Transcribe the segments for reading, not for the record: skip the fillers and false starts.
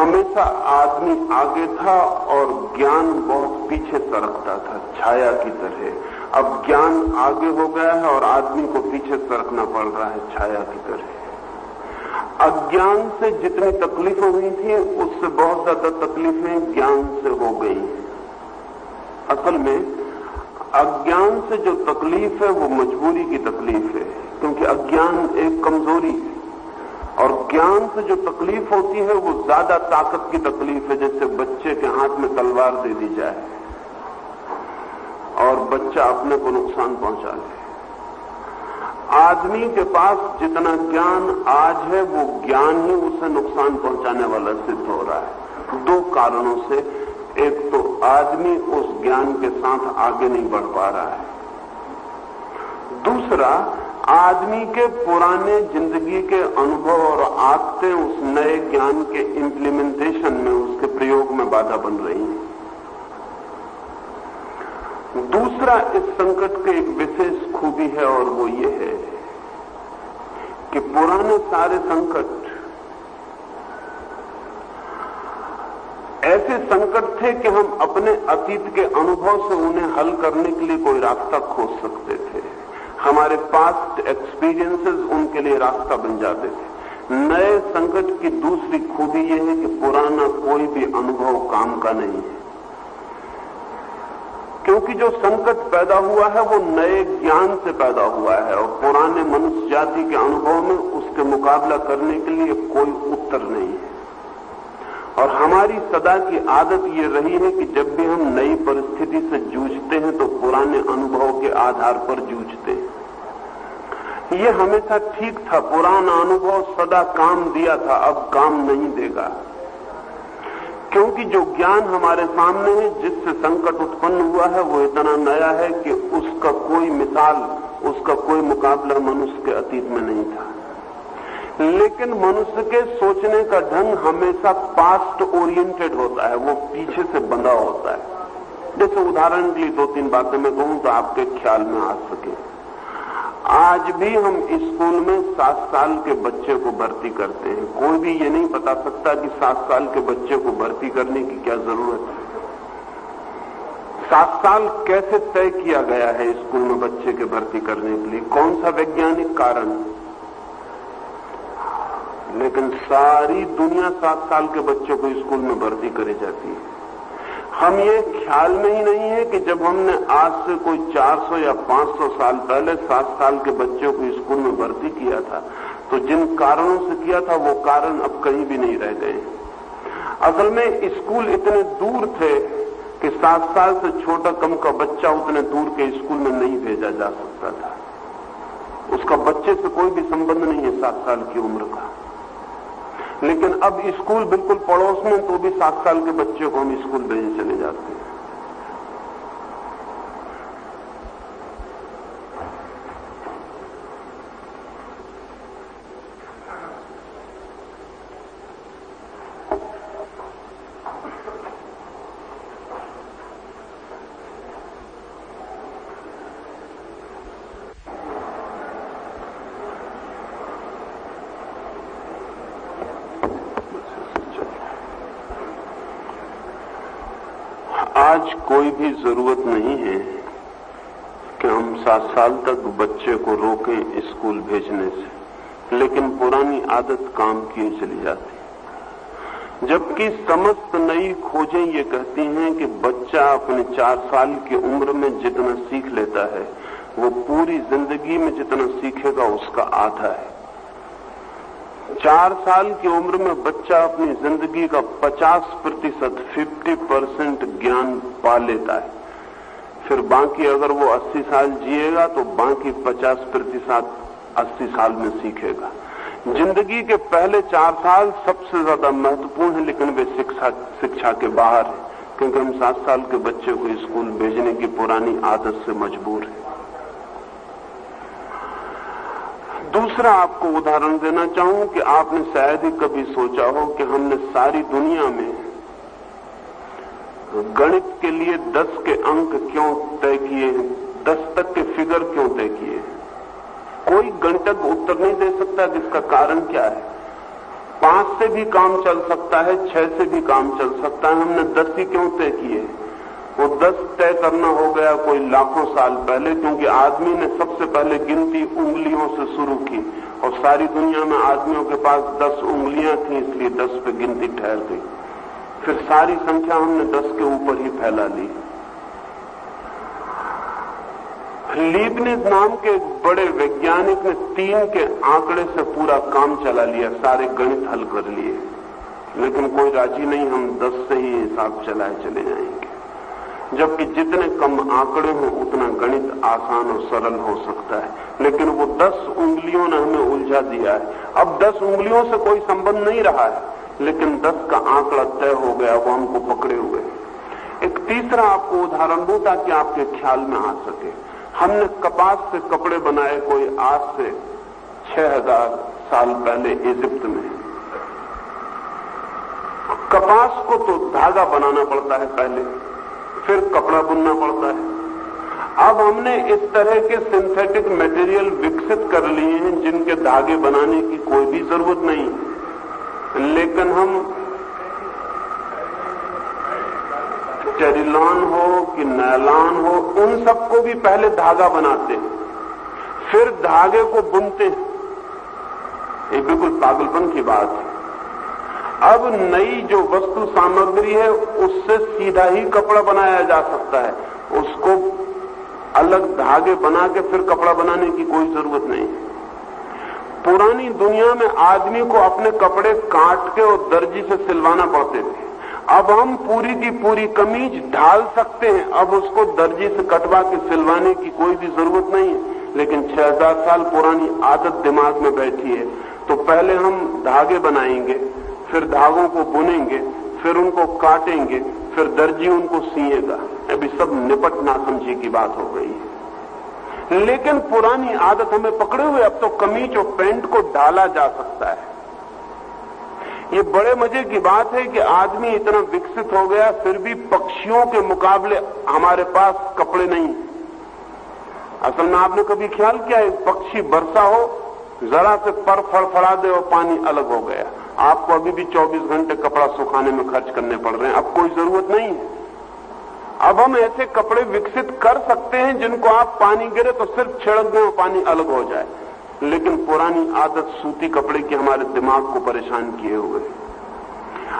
हमेशा आदमी आगे था और ज्ञान बहुत पीछे सरकता था, छाया की तरह। अब ज्ञान आगे हो गया है और आदमी को पीछे सरकना पड़ रहा है, छाया की तरह। अज्ञान से जितनी तकलीफें हुई थी उससे बहुत ज्यादा तकलीफें ज्ञान से हो गई। असल में अज्ञान से जो तकलीफ है वो मजबूरी की तकलीफ है, क्योंकि अज्ञान एक कमजोरी है, और ज्ञान से जो तकलीफ होती है वो ज्यादा ताकत की तकलीफ है। जैसे बच्चे के हाथ में तलवार दे दी जाए और बच्चा अपने को नुकसान पहुंचा ले। आदमी के पास जितना ज्ञान आज है वो ज्ञान ही उसे नुकसान पहुंचाने वाला सिद्ध हो रहा है, दो कारणों से। एक तो आदमी उस ज्ञान के साथ आगे नहीं बढ़ पा रहा है, दूसरा आदमी के पुराने जिंदगी के अनुभव और आदतें उस नए ज्ञान के इम्प्लीमेंटेशन में, उसके प्रयोग में बाधा बन रही हैं। दूसरा इस संकट की एक विशेष खूबी है और वो ये है कि पुराने सारे संकट ऐसे संकट थे कि हम अपने अतीत के अनुभव से उन्हें हल करने के लिए कोई रास्ता खोज सकते थे। हमारे पास्ट एक्सपीरियंसेस उनके लिए रास्ता बन जाते थे। नए संकट की दूसरी खूबी यह है कि पुराना कोई भी अनुभव काम का नहीं है, क्योंकि जो संकट पैदा हुआ है वो नए ज्ञान से पैदा हुआ है, और पुराने मनुष्य जाति के अनुभव में उसके मुकाबला करने के लिए कोई उत्तर नहीं है। और हमारी सदा की आदत ये रही है कि जब भी हम नई परिस्थिति से जूझते हैं तो पुराने अनुभव के आधार पर जूझते हैं। ये हमेशा ठीक था, पुराना अनुभव सदा काम दिया था, अब काम नहीं देगा, क्योंकि जो ज्ञान हमारे सामने है, जिससे संकट उत्पन्न हुआ है, वो इतना नया है कि उसका कोई मिसाल, उसका कोई मुकाबला मनुष्य के अतीत में नहीं था। लेकिन मनुष्य के सोचने का ढंग हमेशा पास्ट ओरिएंटेड होता है, वो पीछे से बंधा होता है। जैसे उदाहरण के लिए दो तीन बातें मैं कहूं तो आपके ख्याल में आ सके। आज भी हम स्कूल में 7 साल के बच्चे को भर्ती करते हैं। कोई भी ये नहीं बता सकता कि 7 साल के बच्चे को भर्ती करने की क्या जरूरत है। 7 साल कैसे तय किया गया है स्कूल में बच्चे के भर्ती करने के लिए, कौन सा वैज्ञानिक कारण? लेकिन सारी दुनिया 7 साल के बच्चों को स्कूल में भर्ती करी जाती है। हम ये ख्याल में ही नहीं है कि जब हमने आज से कोई 400 या 500 साल पहले 7 साल के बच्चों को स्कूल में भर्ती किया था, तो जिन कारणों से किया था वो कारण अब कहीं भी नहीं रह गए। असल में स्कूल इतने दूर थे कि 7 साल से छोटा कम का बच्चा उतने दूर के स्कूल में नहीं भेजा जा सकता था। उसका बच्चे से कोई भी संबंध नहीं है 7 साल की उम्र का। लेकिन अब स्कूल बिल्कुल पड़ोस में, तो भी 7 साल के बच्चे को हम स्कूल भेजने चले जाते हैं। आज कोई भी जरूरत नहीं है कि हम 7 साल तक बच्चे को रोकें स्कूल भेजने से, लेकिन पुरानी आदत काम किए चली जाती। जबकि समस्त नई खोजें ये कहती हैं कि बच्चा अपने 4 साल की उम्र में जितना सीख लेता है वो पूरी जिंदगी में जितना सीखेगा उसका आधा है। 4 साल की उम्र में बच्चा अपनी जिंदगी का 50% ज्ञान पा लेता है। फिर बाकी अगर वो 80 साल जिएगा तो बाकी 50% 80 साल में सीखेगा। जिंदगी के पहले 4 साल सबसे ज्यादा महत्वपूर्ण है, लेकिन वे शिक्षा के बाहर है, क्योंकि हम 7 साल के बच्चे को स्कूल भेजने की पुरानी आदत से मजबूर है। दूसरा आपको उदाहरण देना चाहूं कि आपने शायद ही कभी सोचा हो कि हमने सारी दुनिया में गणित के लिए 10 के अंक क्यों तय किए हैं, 10 तक के फिगर क्यों तय किए हैं। कोई गणितज्ञ उत्तर नहीं दे सकता कि इसका कारण क्या है। 5 से भी काम चल सकता है, 6 से भी काम चल सकता है। हमने 10 ही क्यों तय किए? वो 10 तय करना हो गया कोई लाखों साल पहले, क्योंकि आदमी ने सबसे पहले गिनती उंगलियों से शुरू की और सारी दुनिया में आदमियों के पास 10 उंगलियां थी, इसलिए 10 पे गिनती ठहर गई। फिर सारी संख्या हमने 10 के ऊपर ही फैला ली। लीबनिज नाम के बड़े वैज्ञानिक ने 3 के आंकड़े से पूरा काम चला लिया, सारे गणित हल कर लिए, लेकिन कोई राजी नहीं, हम 10 से ही हिसाब चलाए चले जाएंगे। जबकि जितने कम आंकड़े हों उतना गणित आसान और सरल हो सकता है, लेकिन वो 10 उंगलियों ने हमें उलझा दिया है। अब 10 उंगलियों से कोई संबंध नहीं रहा है, लेकिन 10 का आंकड़ा तय हो गया, वो हमको पकड़े हुए। एक तीसरा आपको उदाहरण दूं ताकि आपके ख्याल में आ सके। हमने कपास से कपड़े बनाए कोई आज से 6000 साल पहले इजिप्ट में। कपास को तो धागा बनाना पड़ता है पहले, फिर कपड़ा बुनना पड़ता है। अब हमने इस तरह के सिंथेटिक मटेरियल विकसित कर लिए हैं जिनके धागे बनाने की कोई भी जरूरत नहीं, लेकिन हम टेरिलॉन हो कि नायलॉन हो, उन सबको भी पहले धागा बनाते हैं, फिर धागे को बुनते हैं। ये बिल्कुल पागलपन की बात है। अब नई जो वस्तु सामग्री है उससे सीधा ही कपड़ा बनाया जा सकता है, उसको अलग धागे बना के फिर कपड़ा बनाने की कोई जरूरत नहीं। पुरानी दुनिया में आदमी को अपने कपड़े काट के और दर्जी से सिलवाना पड़ते थे। अब हम पूरी की पूरी कमीज ढाल सकते हैं, अब उसको दर्जी से कटवा के सिलवाने की कोई भी जरूरत नहीं है। लेकिन 6000 साल पुरानी आदत दिमाग में बैठी है, तो पहले हम धागे बनाएंगे, फिर धागों को बुनेंगे, फिर उनको काटेंगे, फिर दर्जी उनको सिएगा। अभी सब निपट ना समझी की बात हो गई है। लेकिन पुरानी आदत हमें पकड़े हुए। अब तो कमीज और पैंट को डाला जा सकता है। ये बड़े मजे की बात है कि आदमी इतना विकसित हो गया, फिर भी पक्षियों के मुकाबले हमारे पास कपड़े नहीं। असल में आपने कभी ख्याल किया है, पक्षी वर्षा हो, जरा से पर फड़फड़ा दे और पानी अलग हो गया। आपको अभी भी 24 घंटे कपड़ा सुखाने में खर्च करने पड़ रहे हैं, अब कोई जरूरत नहीं है। अब हम ऐसे कपड़े विकसित कर सकते हैं जिनको आप पानी गिरे तो सिर्फ छिड़क दें और पानी अलग हो जाए। लेकिन पुरानी आदत सूती कपड़े की हमारे दिमाग को परेशान किए हुए।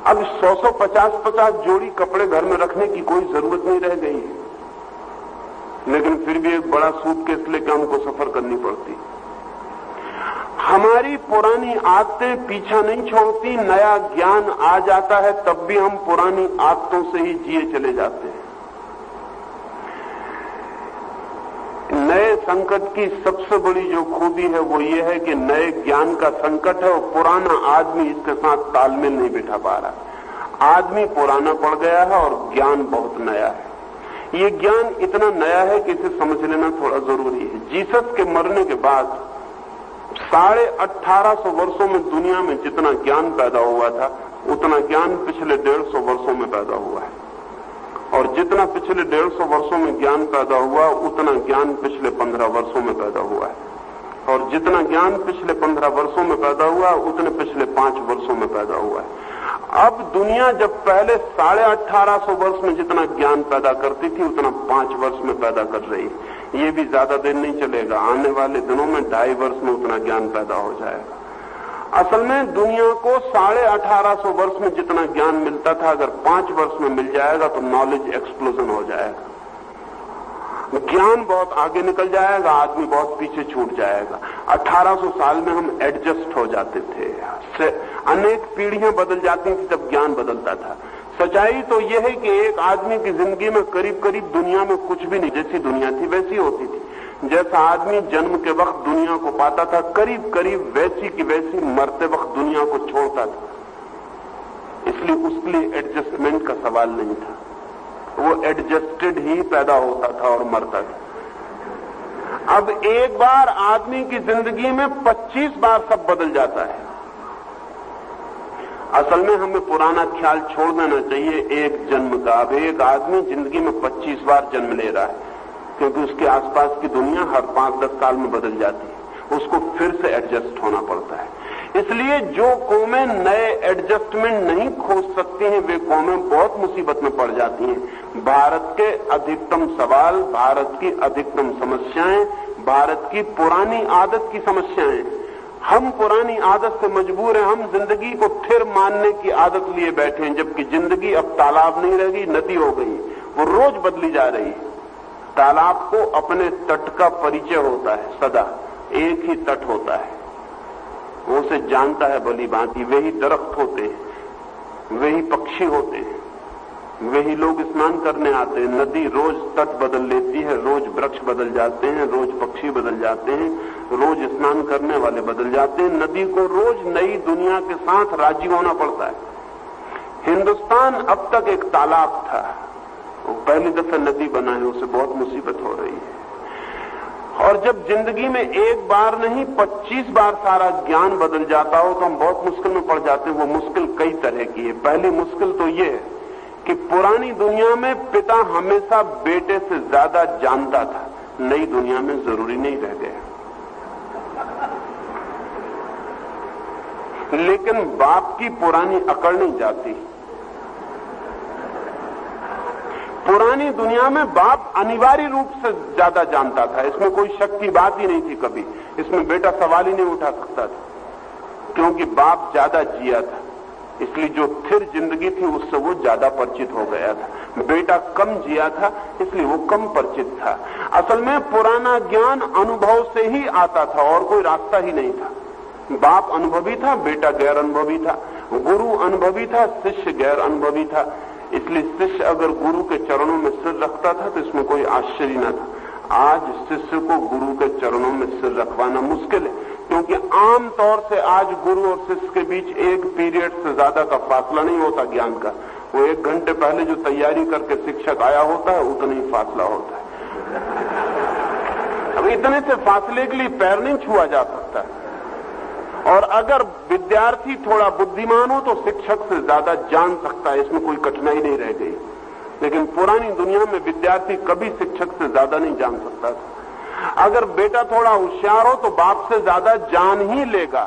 अब 100-150 जोड़ी कपड़े घर में रखने की कोई जरूरत नहीं रह गई है, लेकिन फिर भी एक बड़ा सूटकेस लेकर हमको सफर करनी पड़ती। हमारी पुरानी आदतें पीछा नहीं छोड़ती, नया ज्ञान आ जाता है तब भी हम पुरानी आदतों से ही जिए चले जाते हैं। नए संकट की सबसे बड़ी जो खूबी है वो ये है कि नए ज्ञान का संकट है और पुराना आदमी इसके साथ तालमेल नहीं बिठा पा रहा। आदमी पुराना पड़ गया है और ज्ञान बहुत नया है। ये ज्ञान इतना नया है कि इसे समझ लेना थोड़ा जरूरी है। जीसस के मरने के बाद 1850 वर्षों में दुनिया में जितना ज्ञान पैदा हुआ था उतना ज्ञान पिछले 150 वर्षों में पैदा हुआ है, और जितना पिछले 150 वर्षों में ज्ञान पैदा हुआ उतना ज्ञान पिछले 15 वर्षों में पैदा हुआ है, और जितना ज्ञान पिछले 15 वर्षों में पैदा हुआ उतने पिछले 5 वर्षों में पैदा हुआ है। अब दुनिया जब पहले 1850 वर्ष में जितना ज्ञान पैदा करती थी उतना 5 वर्ष में पैदा कर रही है। ये भी ज्यादा दिन नहीं चलेगा, आने वाले दिनों में 2.5 वर्ष में उतना ज्ञान पैदा हो जाएगा। असल में दुनिया को 1850 वर्ष में जितना ज्ञान मिलता था अगर 5 वर्ष में मिल जाएगा तो नॉलेज एक्सप्लोजन हो जाएगा। ज्ञान बहुत आगे निकल जाएगा, आदमी बहुत पीछे छूट जाएगा। 1800 साल में हम एडजस्ट हो जाते थे, अनेक पीढ़ियां बदल जाती थी तब ज्ञान बदलता था। सच्चाई तो यह है कि एक आदमी की जिंदगी में करीब करीब दुनिया में कुछ भी नहीं, जैसी दुनिया थी वैसी होती थी। जैसा आदमी जन्म के वक्त दुनिया को पाता था करीब करीब वैसी की वैसी मरते वक्त दुनिया को छोड़ता था। इसलिए उसके लिए एडजस्टमेंट का सवाल नहीं था, वो एडजस्टेड ही पैदा होता था और मरता था। अब एक बार आदमी की जिंदगी में 25 बार सब बदल जाता है। असल में हमें पुराना ख्याल छोड़ देना चाहिए एक जन्म का। अब एक आदमी जिंदगी में 25 बार जन्म ले रहा है, क्योंकि उसके आसपास की दुनिया हर 5-10 साल में बदल जाती है, उसको फिर से एडजस्ट होना पड़ता है। इसलिए जो कौमें नए एडजस्टमेंट नहीं खोज सकती हैं, वे कौमें बहुत मुसीबत में पड़ जाती हैं। भारत के अधिकतम सवाल, भारत की अधिकतम समस्याएं, भारत की पुरानी आदत की समस्याएं। हम पुरानी आदत से मजबूर हैं, हम जिंदगी को थिर मानने की आदत लिए बैठे हैं, जबकि जिंदगी अब तालाब नहीं रह गई, नदी हो गई, वो रोज बदली जा रही है। तालाब को अपने तट का परिचय होता है, सदा एक ही तट होता है, वो उसे जानता है भली भांति। वही दरख्त होते हैं, वही पक्षी होते हैं, वही लोग स्नान करने आते हैं। नदी रोज तट बदल लेती है, रोज वृक्ष बदल जाते हैं, रोज पक्षी बदल जाते हैं, रोज स्नान करने वाले बदल जाते हैं। नदी को रोज नई दुनिया के साथ राजी होना पड़ता है। हिंदुस्तान अब तक एक तालाब था, वो पहली दफे नदी बना है, उसे बहुत मुसीबत हो रही है। और जब जिंदगी में एक बार नहीं 25 बार सारा ज्ञान बदल जाता हो तो हम बहुत मुश्किल में पड़ जाते हैं। वो मुश्किल कई तरह की है। पहली मुश्किल तो ये है कि पुरानी दुनिया में पिता हमेशा बेटे से ज्यादा जानता था, नई दुनिया में जरूरी नहीं रह गया। लेकिन बाप की पुरानी अकड़ नहीं जाती। पुरानी दुनिया में बाप अनिवार्य रूप से ज्यादा जानता था, इसमें कोई शक की बात ही नहीं थी कभी। इसमें बेटा सवाल ही नहीं उठा सकता था, क्योंकि बाप ज्यादा जिया था, इसलिए जो स्थिर जिंदगी थी उससे वो ज्यादा परिचित हो गया था। बेटा कम जिया था, इसलिए वो कम परिचित था। असल में पुराना ज्ञान अनुभव से ही आता था और कोई रास्ता ही नहीं था। बाप अनुभवी था, बेटा गैर अनुभवी था, गुरु अनुभवी था, शिष्य गैर अनुभवी था। इसलिए शिष्य अगर गुरु के चरणों में सिर रखता था तो इसमें कोई आश्चर्य न था। आज शिष्य को गुरु के चरणों में सिर रखवाना मुश्किल है, क्योंकि आम तौर से आज गुरु और शिष्य के बीच एक पीरियड से ज्यादा का फासला नहीं होता ज्ञान का। वो 1 घंटे पहले जो तैयारी करके शिक्षक आया होता है, उतना ही फासला होता है। अब इतने से फासले के लिए पैर नहीं छुआ जा सकता। और अगर विद्यार्थी थोड़ा बुद्धिमान हो तो शिक्षक से ज्यादा जान सकता है, इसमें कोई कठिनाई नहीं रह गई। लेकिन पुरानी दुनिया में विद्यार्थी कभी शिक्षक से ज्यादा नहीं जान सकता था। अगर बेटा थोड़ा होशियार हो तो बाप से ज्यादा जान ही लेगा।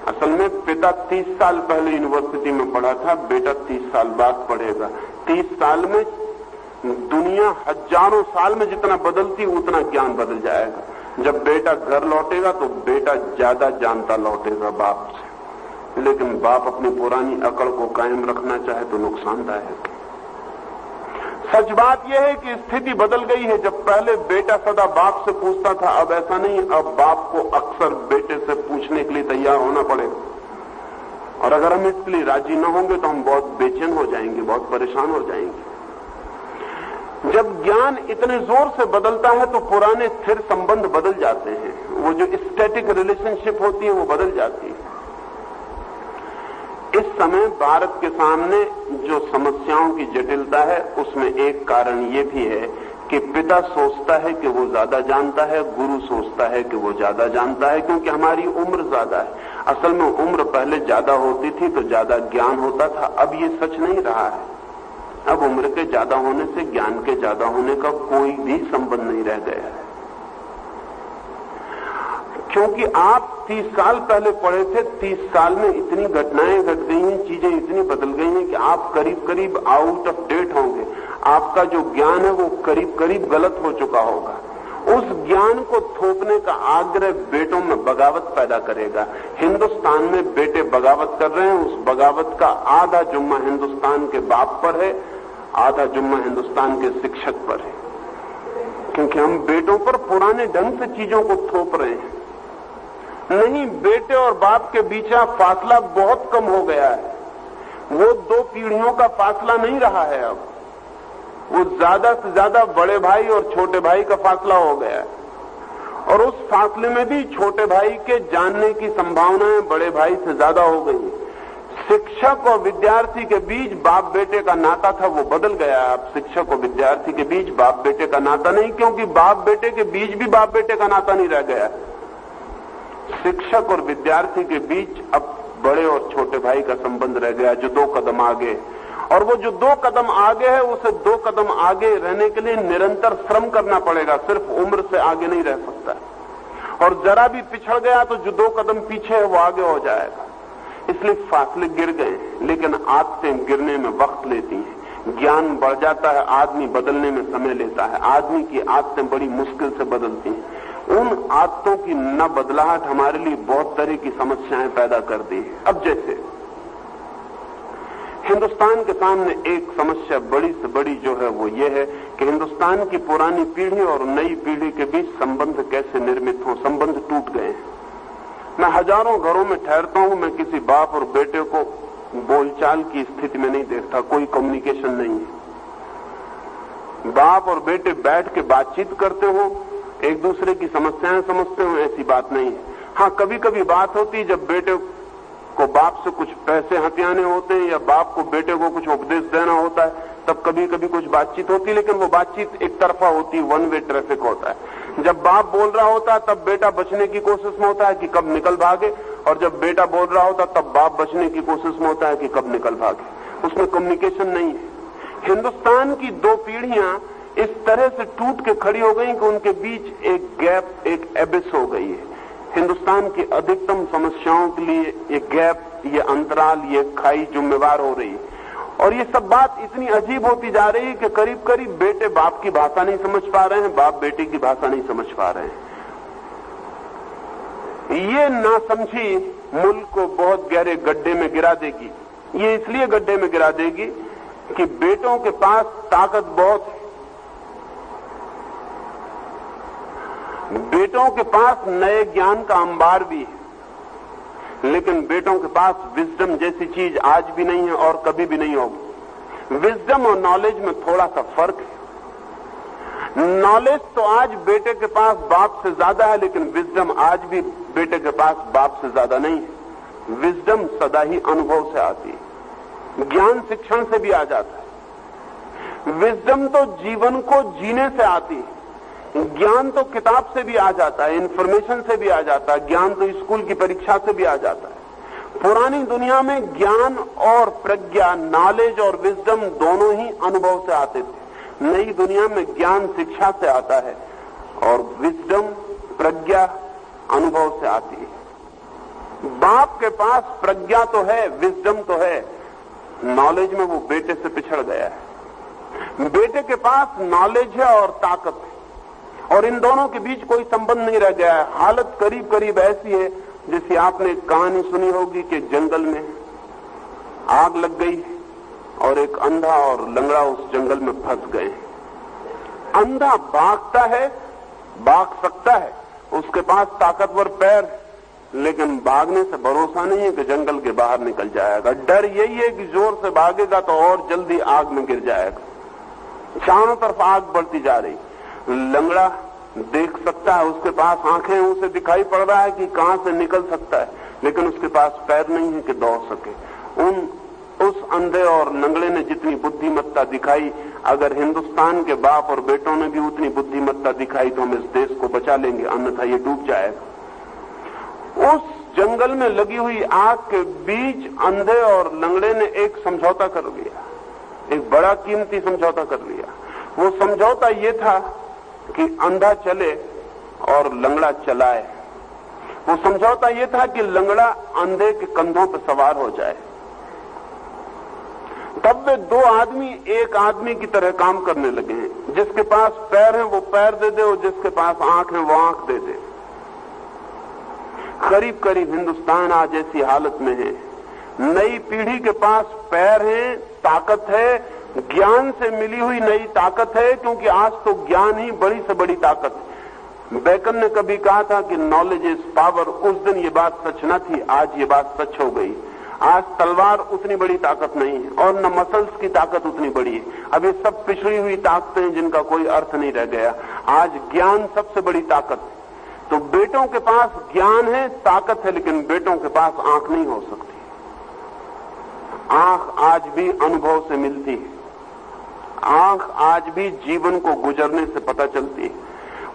असल में पिता 30 साल पहले यूनिवर्सिटी में पढ़ा था, बेटा 30 साल बाद पढ़ेगा। 30 साल में दुनिया हजारों साल में जितना बदलती उतना ज्ञान बदल जाएगा। जब बेटा घर लौटेगा तो बेटा ज्यादा जानता लौटेगा बाप से। लेकिन बाप अपनी पुरानी अकड़ को कायम रखना चाहे तो नुकसानदायक है। सच बात यह है कि स्थिति बदल गई है। जब पहले बेटा सदा बाप से पूछता था, अब ऐसा नहीं। अब बाप को अक्सर बेटे से पूछने के लिए तैयार होना पड़ेगा। और अगर हम इसके लिए राजी न होंगे तो हम बहुत बेचैन हो जाएंगे, बहुत परेशान हो जाएंगे। जब ज्ञान इतने जोर से बदलता है तो पुराने स्थिर संबंध बदल जाते हैं। वो जो स्टैटिक रिलेशनशिप होती है वो बदल जाती है। इस समय भारत के सामने जो समस्याओं की जटिलता है उसमें एक कारण ये भी है कि पिता सोचता है कि वो ज्यादा जानता है, गुरु सोचता है कि वो ज्यादा जानता है, क्योंकि हमारी उम्र ज्यादा है। असल में उम्र पहले ज्यादा होती थी तो ज्यादा ज्ञान होता था। अब ये सच नहीं रहा है। अब उम्र के ज्यादा होने से ज्ञान के ज्यादा होने का कोई भी संबंध नहीं रह गया है। क्योंकि आप 30 साल पहले पढ़े थे, 30 साल में इतनी घटनाएं घट गई हैं, चीजें इतनी बदल गई हैं कि आप करीब करीब आउट ऑफ डेट होंगे। आपका जो ज्ञान है वो करीब करीब गलत हो चुका होगा। उस ज्ञान को थोपने का आग्रह बेटों में बगावत पैदा करेगा। हिंदुस्तान में बेटे बगावत कर रहे हैं। उस बगावत का आधा जुम्मा हिंदुस्तान के बाप पर है, आधा जुम्मा हिंदुस्तान के शिक्षक पर है। क्योंकि हम बेटों पर पुराने ढंग से चीजों को थोप रहे हैं। नहीं, बेटे और बाप के बीच का फासला बहुत कम हो गया है। वो 2 पीढ़ियों का फासला नहीं रहा है। अब वो ज्यादा से ज्यादा बड़े भाई और छोटे भाई का फासला हो गया है। और उस फासले में भी छोटे भाई के जानने की संभावनाएं बड़े भाई से ज्यादा हो गई। शिक्षक और विद्यार्थी के बीच बाप बेटे का नाता था वो बदल गया। अब शिक्षक और विद्यार्थी के बीच बाप बेटे का नाता नहीं, क्योंकि बाप बेटे के बीच भी बाप बेटे का नाता नहीं रह गया। शिक्षक और विद्यार्थी के बीच अब बड़े और छोटे भाई का संबंध रह गया, जो 2 कदम आगे। और वो जो 2 कदम आगे है, उसे 2 कदम आगे रहने के लिए निरंतर श्रम करना पड़ेगा, सिर्फ उम्र से आगे नहीं रह सकता। और जरा भी पिछड़ गया तो जो 2 कदम पीछे है वो आगे हो जाएगा। इसलिए फासले गिर गए, लेकिन आदतें गिरने में वक्त लेती हैं। ज्ञान बढ़ जाता है, आदमी बदलने में समय लेता है। आदमी की आदतें बड़ी मुश्किल से बदलती हैं। उन आदतों की न बदलाहट हमारे लिए बहुत तरह की समस्याएं पैदा करती है। अब जैसे हिंदुस्तान के सामने एक समस्या बड़ी से बड़ी जो है वो ये है कि हिंदुस्तान की पुरानी पीढ़ी और नई पीढ़ी के बीच संबंध कैसे निर्मित हो। संबंध टूट गए हैं। मैं हजारों घरों में ठहरता हूं, मैं किसी बाप और बेटे को बोलचाल की स्थिति में नहीं देखता, कोई कम्युनिकेशन नहीं है। बाप और बेटे बैठ के बातचीत करते हो, एक दूसरे की समस्याएं समझते हो, ऐसी बात नहीं है। हाँ, कभी कभी बात होती है जब बेटे को बाप से कुछ पैसे हथियाने होते हैं या बाप को बेटे को कुछ उपदेश देना होता है, तब कभी कभी कुछ बातचीत होती है, लेकिन वो बातचीत एक तरफा होती है, 1 वे ट्रैफिक होता है। जब बाप बोल रहा होता है तब बेटा बचने की कोशिश में होता है कि कब निकल भागे, और जब बेटा बोल रहा होता तब बाप बचने की कोशिश में होता है कि कब निकल भागे। उसमें कम्युनिकेशन नहीं है। हिंदुस्तान की 2 पीढ़ियां इस तरह से टूट के खड़ी हो गई कि उनके बीच एक गैप, एक एबिस हो गई है। हिंदुस्तान की अधिकतम समस्याओं के लिए ये गैप, ये अंतराल, ये खाई जिम्मेवार हो रही है। और ये सब बात इतनी अजीब होती जा रही है कि करीब करीब बेटे बाप की भाषा नहीं समझ पा रहे हैं, बाप बेटे की भाषा नहीं समझ पा रहे हैं। ये नासमझी मुल्क को बहुत गहरे गड्ढे में गिरा देगी। ये इसलिए गड्ढे में गिरा देगी कि बेटों के पास ताकत बहुत है, बेटों के पास नए ज्ञान का अंबार भी है, लेकिन बेटों के पास विजडम जैसी चीज आज भी नहीं है और कभी भी नहीं होगी। विजडम और नॉलेज में थोड़ा सा फर्क है। नॉलेज तो आज बेटे के पास बाप से ज्यादा है, लेकिन विजडम आज भी बेटे के पास बाप से ज्यादा नहीं है। विजडम सदा ही अनुभव से आती है, ज्ञान शिक्षण से भी आ जाता है। विजडम तो जीवन को जीने से आती है, ज्ञान तो किताब से भी आ जाता है, इंफॉर्मेशन से भी आ जाता है, ज्ञान तो स्कूल की परीक्षा से भी आ जाता है। पुरानी दुनिया में ज्ञान और प्रज्ञा, नॉलेज और विजडम दोनों ही अनुभव से आते थे। नई दुनिया में ज्ञान शिक्षा से आता है और विजडम, प्रज्ञा अनुभव से आती है। बाप के पास प्रज्ञा तो है, विजडम तो है, नॉलेज में वो बेटे से पिछड़ गया है। बेटे के पास नॉलेज है और ताकत है, और इन दोनों के बीच कोई संबंध नहीं रह गया है। हालत करीब करीब ऐसी है जैसे आपने एक कहानी सुनी होगी कि जंगल में आग लग गई और एक अंधा और लंगड़ा उस जंगल में फंस गए। अंधा भागता है, भाग सकता है, उसके पास ताकतवर पैर, लेकिन भागने से भरोसा नहीं है कि जंगल के बाहर निकल जाएगा। डर यही है कि जोर से भागेगा तो और जल्दी आग में गिर जाएगा। चारों तरफ आग बढ़ती जा रही। लंगड़ा देख सकता है, उसके पास आंखें, उसे दिखाई पड़ रहा है कि कहां से निकल सकता है, लेकिन उसके पास पैर नहीं है कि दौड़ सके। उस अंधे और लंगड़े ने जितनी बुद्धिमत्ता दिखाई, अगर हिंदुस्तान के बाप और बेटों ने भी उतनी बुद्धिमत्ता दिखाई तो हम इस देश को बचा लेंगे, अन्यथा ये डूब जाएगा। उस जंगल में लगी हुई आग के बीच अंधे और लंगड़े ने एक समझौता कर लिया, एक बड़ा कीमती समझौता कर लिया। वो समझौता ये था कि अंधा चले और लंगड़ा चलाए। वो समझौता ये था कि लंगड़ा अंधे के कंधों पर सवार हो जाए। तब वे 2 आदमी एक आदमी की तरह काम करने लगे हैं। जिसके पास पैर है वो पैर दे दे और जिसके पास आंख है वो आंख दे दे। करीब करीब हिंदुस्तान आज ऐसी हालत में है। नई पीढ़ी के पास पैर है, ताकत है, ज्ञान से मिली हुई नई ताकत है, क्योंकि आज तो ज्ञान ही बड़ी से बड़ी ताकत है। बेकन ने कभी कहा था कि नॉलेज इज पावर। उस दिन ये बात सच न थी, आज ये बात सच हो गई। आज तलवार उतनी बड़ी ताकत नहीं है और न मसल्स की ताकत उतनी बड़ी है। अब ये सब पिछड़ी हुई ताकतें हैं जिनका कोई अर्थ नहीं रह गया। आज ज्ञान सबसे बड़ी ताकत है। तो बेटों के पास ज्ञान है, ताकत है, लेकिन बेटों के पास आंख नहीं हो सकती। आंख आज भी अनुभव से मिलती है, आंख आज भी जीवन को गुजरने से पता चलती है।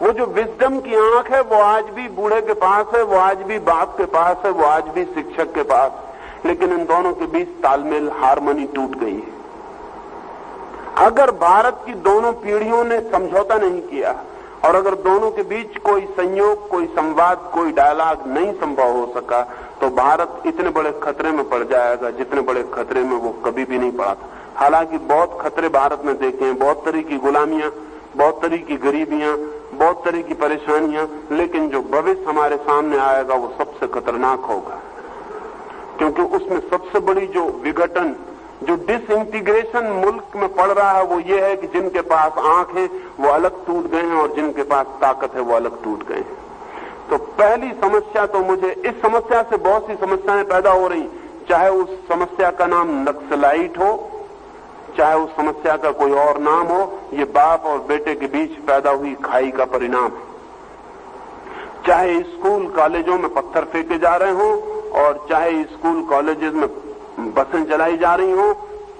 वो जो विजडम की आंख है वो आज भी बूढ़े के पास है, वो आज भी बाप के पास है, वो आज भी शिक्षक के पास, लेकिन इन दोनों के बीच तालमेल, हार्मनी टूट गई है। अगर भारत की दोनों पीढ़ियों ने समझौता नहीं किया और अगर दोनों के बीच कोई संयोग, कोई संवाद, कोई डायलॉग नहीं संभव हो सका तो भारत इतने बड़े खतरे में पड़ जाएगा जितने बड़े खतरे में वो कभी भी नहीं पड़ा था। हालांकि बहुत खतरे भारत में देखे हैं, बहुत तरह की गुलामियां, बहुत तरह की गरीबियां, बहुत तरह की परेशानियां, लेकिन जो भविष्य हमारे सामने आएगा वो सबसे खतरनाक होगा, क्योंकि उसमें सबसे बड़ी जो विघटन, जो डिसइंटीग्रेशन मुल्क में पड़ रहा है वो ये है कि जिनके पास आंख है वो अलग टूट गए हैं और जिनके पास ताकत है वो अलग टूट गए हैं। तो पहली समस्या तो मुझे, इस समस्या से बहुत सी समस्याएं पैदा हो रही, चाहे उस समस्या का नाम नक्सलाइट हो, चाहे उस समस्या का कोई और नाम हो, ये बाप और बेटे के बीच पैदा हुई खाई का परिणाम है। चाहे स्कूल कॉलेजों में पत्थर फेंके जा रहे हों और चाहे स्कूल कॉलेजेस में बसें चलाई जा रही हों,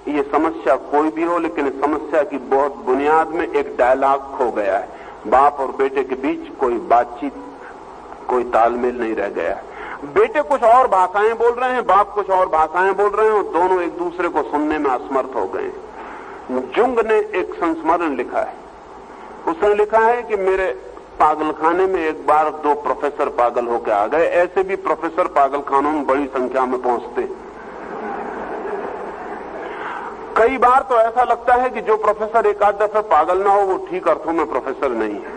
ये समस्या कोई भी हो, लेकिन इस समस्या की बहुत बुनियाद में एक डायलॉग खो गया है। बाप और बेटे के बीच कोई बातचीत, कोई तालमेल नहीं रह गया है। बेटे कुछ और भाषाएं बोल रहे हैं, बाप कुछ और भाषाएं बोल रहे हैं और दोनों एक दूसरे को सुनने में असमर्थ हो गए हैं। जुंग ने एक संस्मरण लिखा है, उसने लिखा है कि मेरे पागलखाने में एक बार 2 प्रोफेसर पागल होकर आ गए। ऐसे भी प्रोफेसर पागलखानों में बड़ी संख्या में पहुंचते। कई बार तो ऐसा लगता है कि जो प्रोफेसर एक आध दफे पागल ना हो वो ठीक अर्थों में प्रोफेसर नहीं है।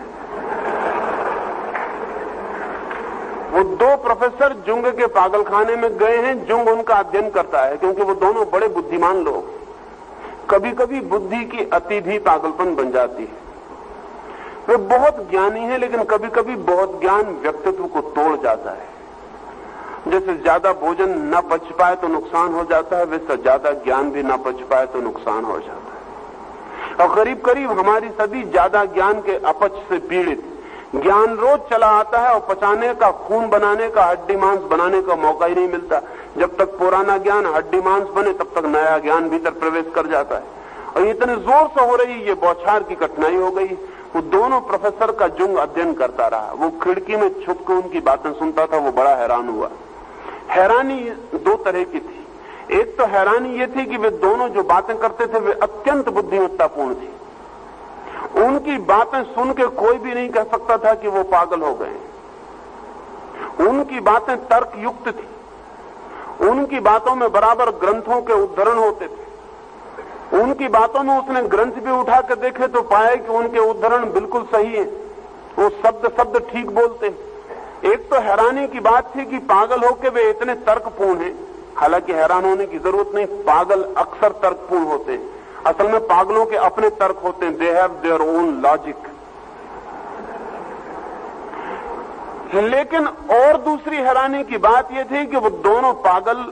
वो 2 प्रोफेसर जुंग के पागलखाने में गए हैं। जुंग उनका अध्ययन करता है क्योंकि वो दोनों बड़े बुद्धिमान लोग। कभी कभी बुद्धि की अति भी पागलपन बन जाती है। वे बहुत ज्ञानी हैं, लेकिन कभी कभी बहुत ज्ञान व्यक्तित्व को तोड़ जाता है। जैसे ज्यादा भोजन न पच पाए तो नुकसान हो जाता है, वैसे ज्यादा ज्ञान भी न पच पाए तो नुकसान हो जाता है। और करीब करीब हमारी सदी ज्यादा ज्ञान के अपच से पीड़ित। ज्ञान रोज चला आता है और पचाने का, खून बनाने का, हड्डी मांस बनाने का मौका ही नहीं मिलता। जब तक पुराना ज्ञान हड्डी मांस बने तब तक नया ज्ञान भीतर प्रवेश कर जाता है। और इतने जोर से हो रही ये बौछार की कठिनाई हो गई। वो दोनों प्रोफेसर का जुंग अध्ययन करता रहा। वो खिड़की में छुप के उनकी बातें सुनता था। वो बड़ा हैरान हुआ। हैरानी 2 तरह की थी। एक तो हैरानी ये थी कि वे दोनों जो बातें करते थे वे अत्यंत बुद्धिमत्तापूर्ण थी। उनकी बातें सुन के कोई भी नहीं कह सकता था कि वो पागल हो गए। उनकी बातें तर्क युक्त थी। उनकी बातों में बराबर ग्रंथों के उद्धरण होते थे। उनकी बातों में उसने ग्रंथ भी उठा कर देखे तो पाए कि उनके उद्धरण बिल्कुल सही है। वो शब्द ठीक बोलते हैं। एक तो हैरानी की बात थी कि पागल होके वे इतने तर्कपूर्ण हैं। हालांकि हैरान होने की जरूरत नहीं, पागल अक्सर तर्कपूर्ण होते हैं। असल में पागलों के अपने तर्क होते हैं। They have their own logic. लेकिन और दूसरी हैरानी की बात यह थी कि वो दोनों पागल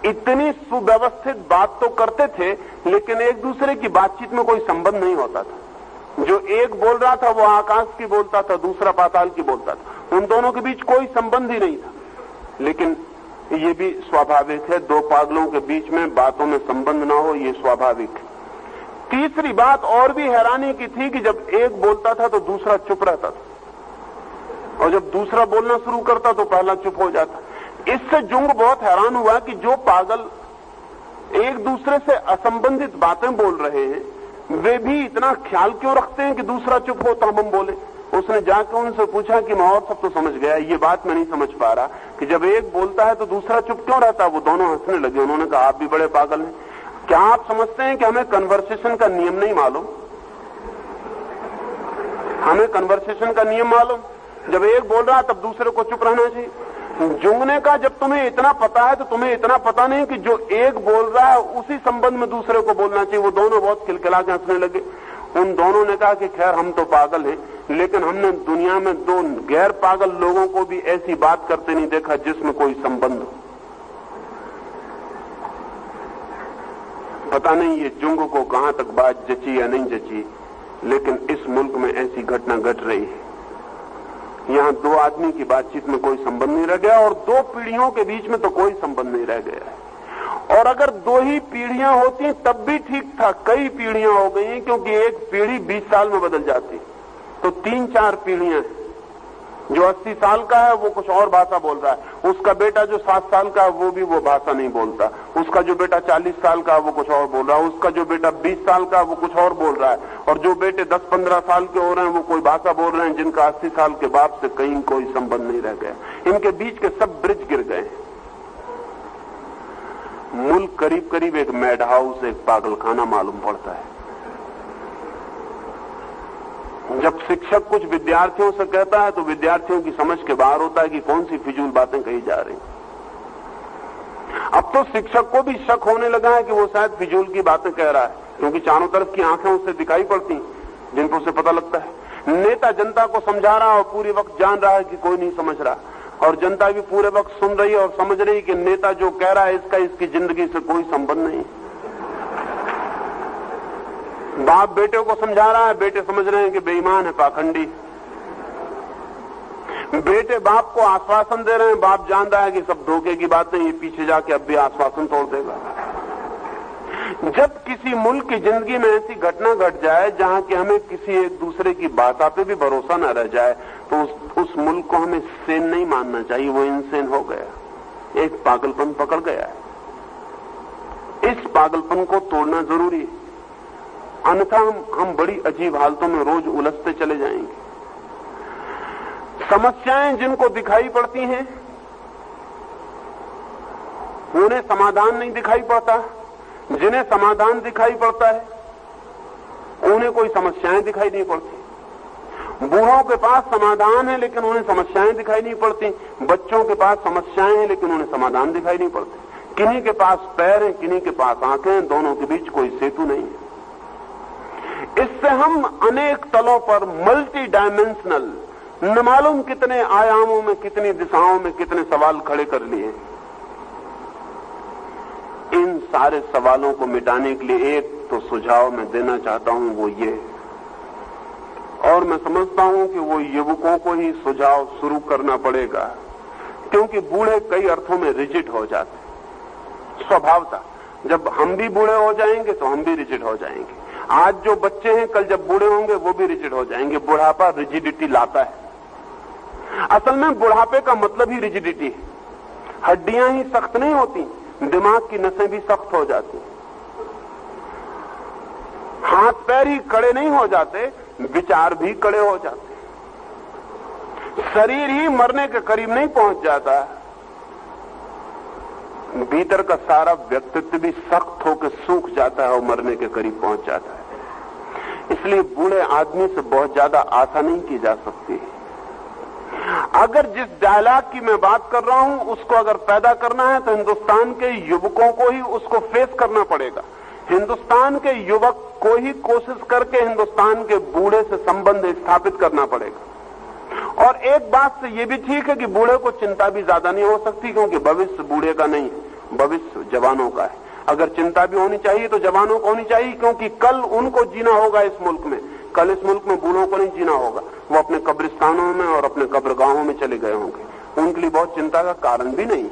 इतनी सुव्यवस्थित बात तो करते थे, लेकिन एक दूसरे की बातचीत में कोई संबंध नहीं होता था। जो एक बोल रहा था वो आकाश की बोलता था, दूसरा पाताल की बोलता था। उन दोनों के बीच कोई संबंध ही नहीं था। लेकिन ये भी स्वाभाविक है, 2 पागलों के बीच में बातों में संबंध ना हो, ये स्वाभाविक है। तीसरी बात और भी हैरानी की थी कि जब एक बोलता था तो दूसरा चुप रहता था, और जब दूसरा बोलना शुरू करता तो पहला चुप हो जाता। इससे जुंग बहुत हैरान हुआ कि जो पागल एक दूसरे से असंबंधित बातें बोल रहे हैं, वे भी इतना ख्याल क्यों रखते हैं कि दूसरा चुप हो तब हम बोले। उसने जाकर उनसे पूछा कि मैं और सब तो समझ गया, ये बात मैं नहीं समझ पा रहा कि जब एक बोलता है तो दूसरा चुप क्यों रहता है। वो दोनों हंसने लगे। उन्होंने कहा, आप भी बड़े पागल हैं। क्या आप समझते हैं कि हमें कन्वर्सेशन का नियम नहीं मालूम? हमें कन्वर्सेशन का नियम मालूम, जब एक बोल रहा है तब दूसरे को चुप रहना चाहिए। जुंग ने कहा, जब तुम्हें इतना पता है तो तुम्हें इतना पता नहीं कि जो एक बोल रहा है उसी संबंध में दूसरे को बोलना चाहिए। वो दोनों बहुत खिलखिला के हंसने लगे। उन दोनों ने कहा कि खैर हम तो पागल हैं, लेकिन हमने दुनिया में 2 गैर पागल लोगों को भी ऐसी बात करते नहीं देखा जिसमें कोई संबंध हो। पता नहीं ये जुंग को कहां तक बात जची या नहीं जची, लेकिन इस मुल्क में ऐसी घटना घट रही है। यहां 2 आदमी की बातचीत में कोई संबंध नहीं रह गया, और 2 पीढ़ियों के बीच में तो कोई संबंध नहीं रह गया है। और अगर 2 ही पीढ़ियां होती तब भी ठीक था। कई पीढ़ियां हो गई, क्योंकि एक पीढ़ी 20 साल में बदल जाती, तो 3-4 पीढ़ियां हैं। जो 80 साल का है वो कुछ और भाषा बोल रहा है, उसका बेटा जो 7 साल का है वो भी वो भाषा नहीं बोलता, उसका जो बेटा 40 साल का है वो कुछ और बोल रहा है, उसका जो बेटा 20 साल का है वो कुछ और बोल रहा है, और जो बेटे 10-15 साल के हो रहे हैं वो कोई भाषा बोल रहे हैं जिनका 80 साल के बाप से कहीं कोई संबंध नहीं रह गया। इनके बीच के सब ब्रिज गिर गए। मुल्क करीब करीब एक मैड हाउस, एक पागलखाना मालूम पड़ता है। जब शिक्षक कुछ विद्यार्थियों से कहता है तो विद्यार्थियों की समझ के बाहर होता है कि कौन सी फिजूल बातें कही जा रही। अब तो शिक्षक को भी शक होने लगा है कि वो शायद फिजूल की बातें कह रहा है, क्योंकि चारों तरफ की आंखें उससे दिखाई पड़ती जिनको उसे पता लगता है। नेता जनता को समझा रहा और पूरे वक्त जान रहा है कि कोई नहीं समझ रहा, और जनता भी पूरे वक्त सुन रही है और समझ रही कि नेता जो कह रहा है इसका इसकी जिंदगी से कोई संबंध नहीं। बाप बेटे को समझा रहा है, बेटे समझ रहे हैं कि बेईमान है, पाखंडी। बेटे बाप को आश्वासन दे रहे हैं, बाप जान रहा है कि सब धोखे की बातें, ये पीछे जाके अब भी आश्वासन तोड़ देगा। जब किसी मुल्क की जिंदगी में ऐसी घटना घट जाए जहां कि हमें किसी एक दूसरे की भाषा पे भी भरोसा न रह जाए, तो उस मुल्क को हमें सेन नहीं मानना चाहिए, वो इनसेन हो गया, एक पागलपन पकड़ गया है। इस पागलपन को तोड़ना जरूरी है, अन्यथा हम बड़ी अजीब हालतों में रोज उलझते चले जाएंगे। समस्याएं जिनको दिखाई पड़ती हैं उन्हें समाधान नहीं दिखाई पड़ता, जिन्हें समाधान दिखाई पड़ता है उन्हें कोई समस्याएं दिखाई नहीं पड़ती। बूढ़ों के पास समाधान है लेकिन उन्हें समस्याएं दिखाई नहीं पड़ती, बच्चों के पास समस्याएं हैं लेकिन उन्हें समाधान दिखाई नहीं पड़ते। किन्हीं के पास पैर हैं, किन्हीं के पास आंखें हैं, दोनों के बीच कोई सेतु नहीं है। इससे हम अनेक तलों पर मल्टी डायमेंशनल, न मालूम कितने आयामों में, कितनी दिशाओं में कितने सवाल खड़े कर लिए। इन सारे सवालों को मिटाने के लिए एक तो सुझाव मैं देना चाहता हूं, वो ये, और मैं समझता हूं कि वो युवकों को ही सुझाव शुरू करना पड़ेगा, क्योंकि बूढ़े कई अर्थों में रिजिड हो जाते स्वभावता। जब हम भी बूढ़े हो जाएंगे तो हम भी रिजिड हो जाएंगे। आज जो बच्चे हैं कल जब बूढ़े होंगे वो भी रिजिड हो जाएंगे। बुढ़ापा रिजिडिटी लाता है। असल में बुढ़ापे का मतलब ही रिजिडिटी है। हड्डियां ही सख्त नहीं होती, दिमाग की नसें भी सख्त हो जाती, हाथ पैर ही कड़े नहीं हो जाते, विचार भी कड़े हो जाते, शरीर ही मरने के करीब नहीं पहुंच जाता, भीतर का सारा व्यक्तित्व भी सख्त होकर सूख जाता है और मरने के करीब पहुंच जाता है। इसलिए बूढ़े आदमी से बहुत ज्यादा आशा नहीं की जा सकती। अगर जिस डायलॉग की मैं बात कर रहा हूं उसको अगर पैदा करना है तो हिंदुस्तान के युवकों को ही उसको फेस करना पड़ेगा। हिंदुस्तान के युवक को ही कोशिश करके हिंदुस्तान के बूढ़े से संबंध स्थापित करना पड़ेगा। और एक बात से ये भी ठीक है कि बूढ़े को चिंता भी ज्यादा नहीं हो सकती, क्योंकि भविष्य बूढ़े का नहीं है, भविष्य जवानों का है। अगर चिंता भी होनी चाहिए तो जवानों को होनी चाहिए, क्योंकि कल उनको जीना होगा इस मुल्क में। कल इस मुल्क में बूढ़ों को नहीं जीना होगा, वो अपने कब्रिस्तानों में और अपने कब्रगाहों में चले गए होंगे। उनके लिए बहुत चिंता का कारण भी नहीं है।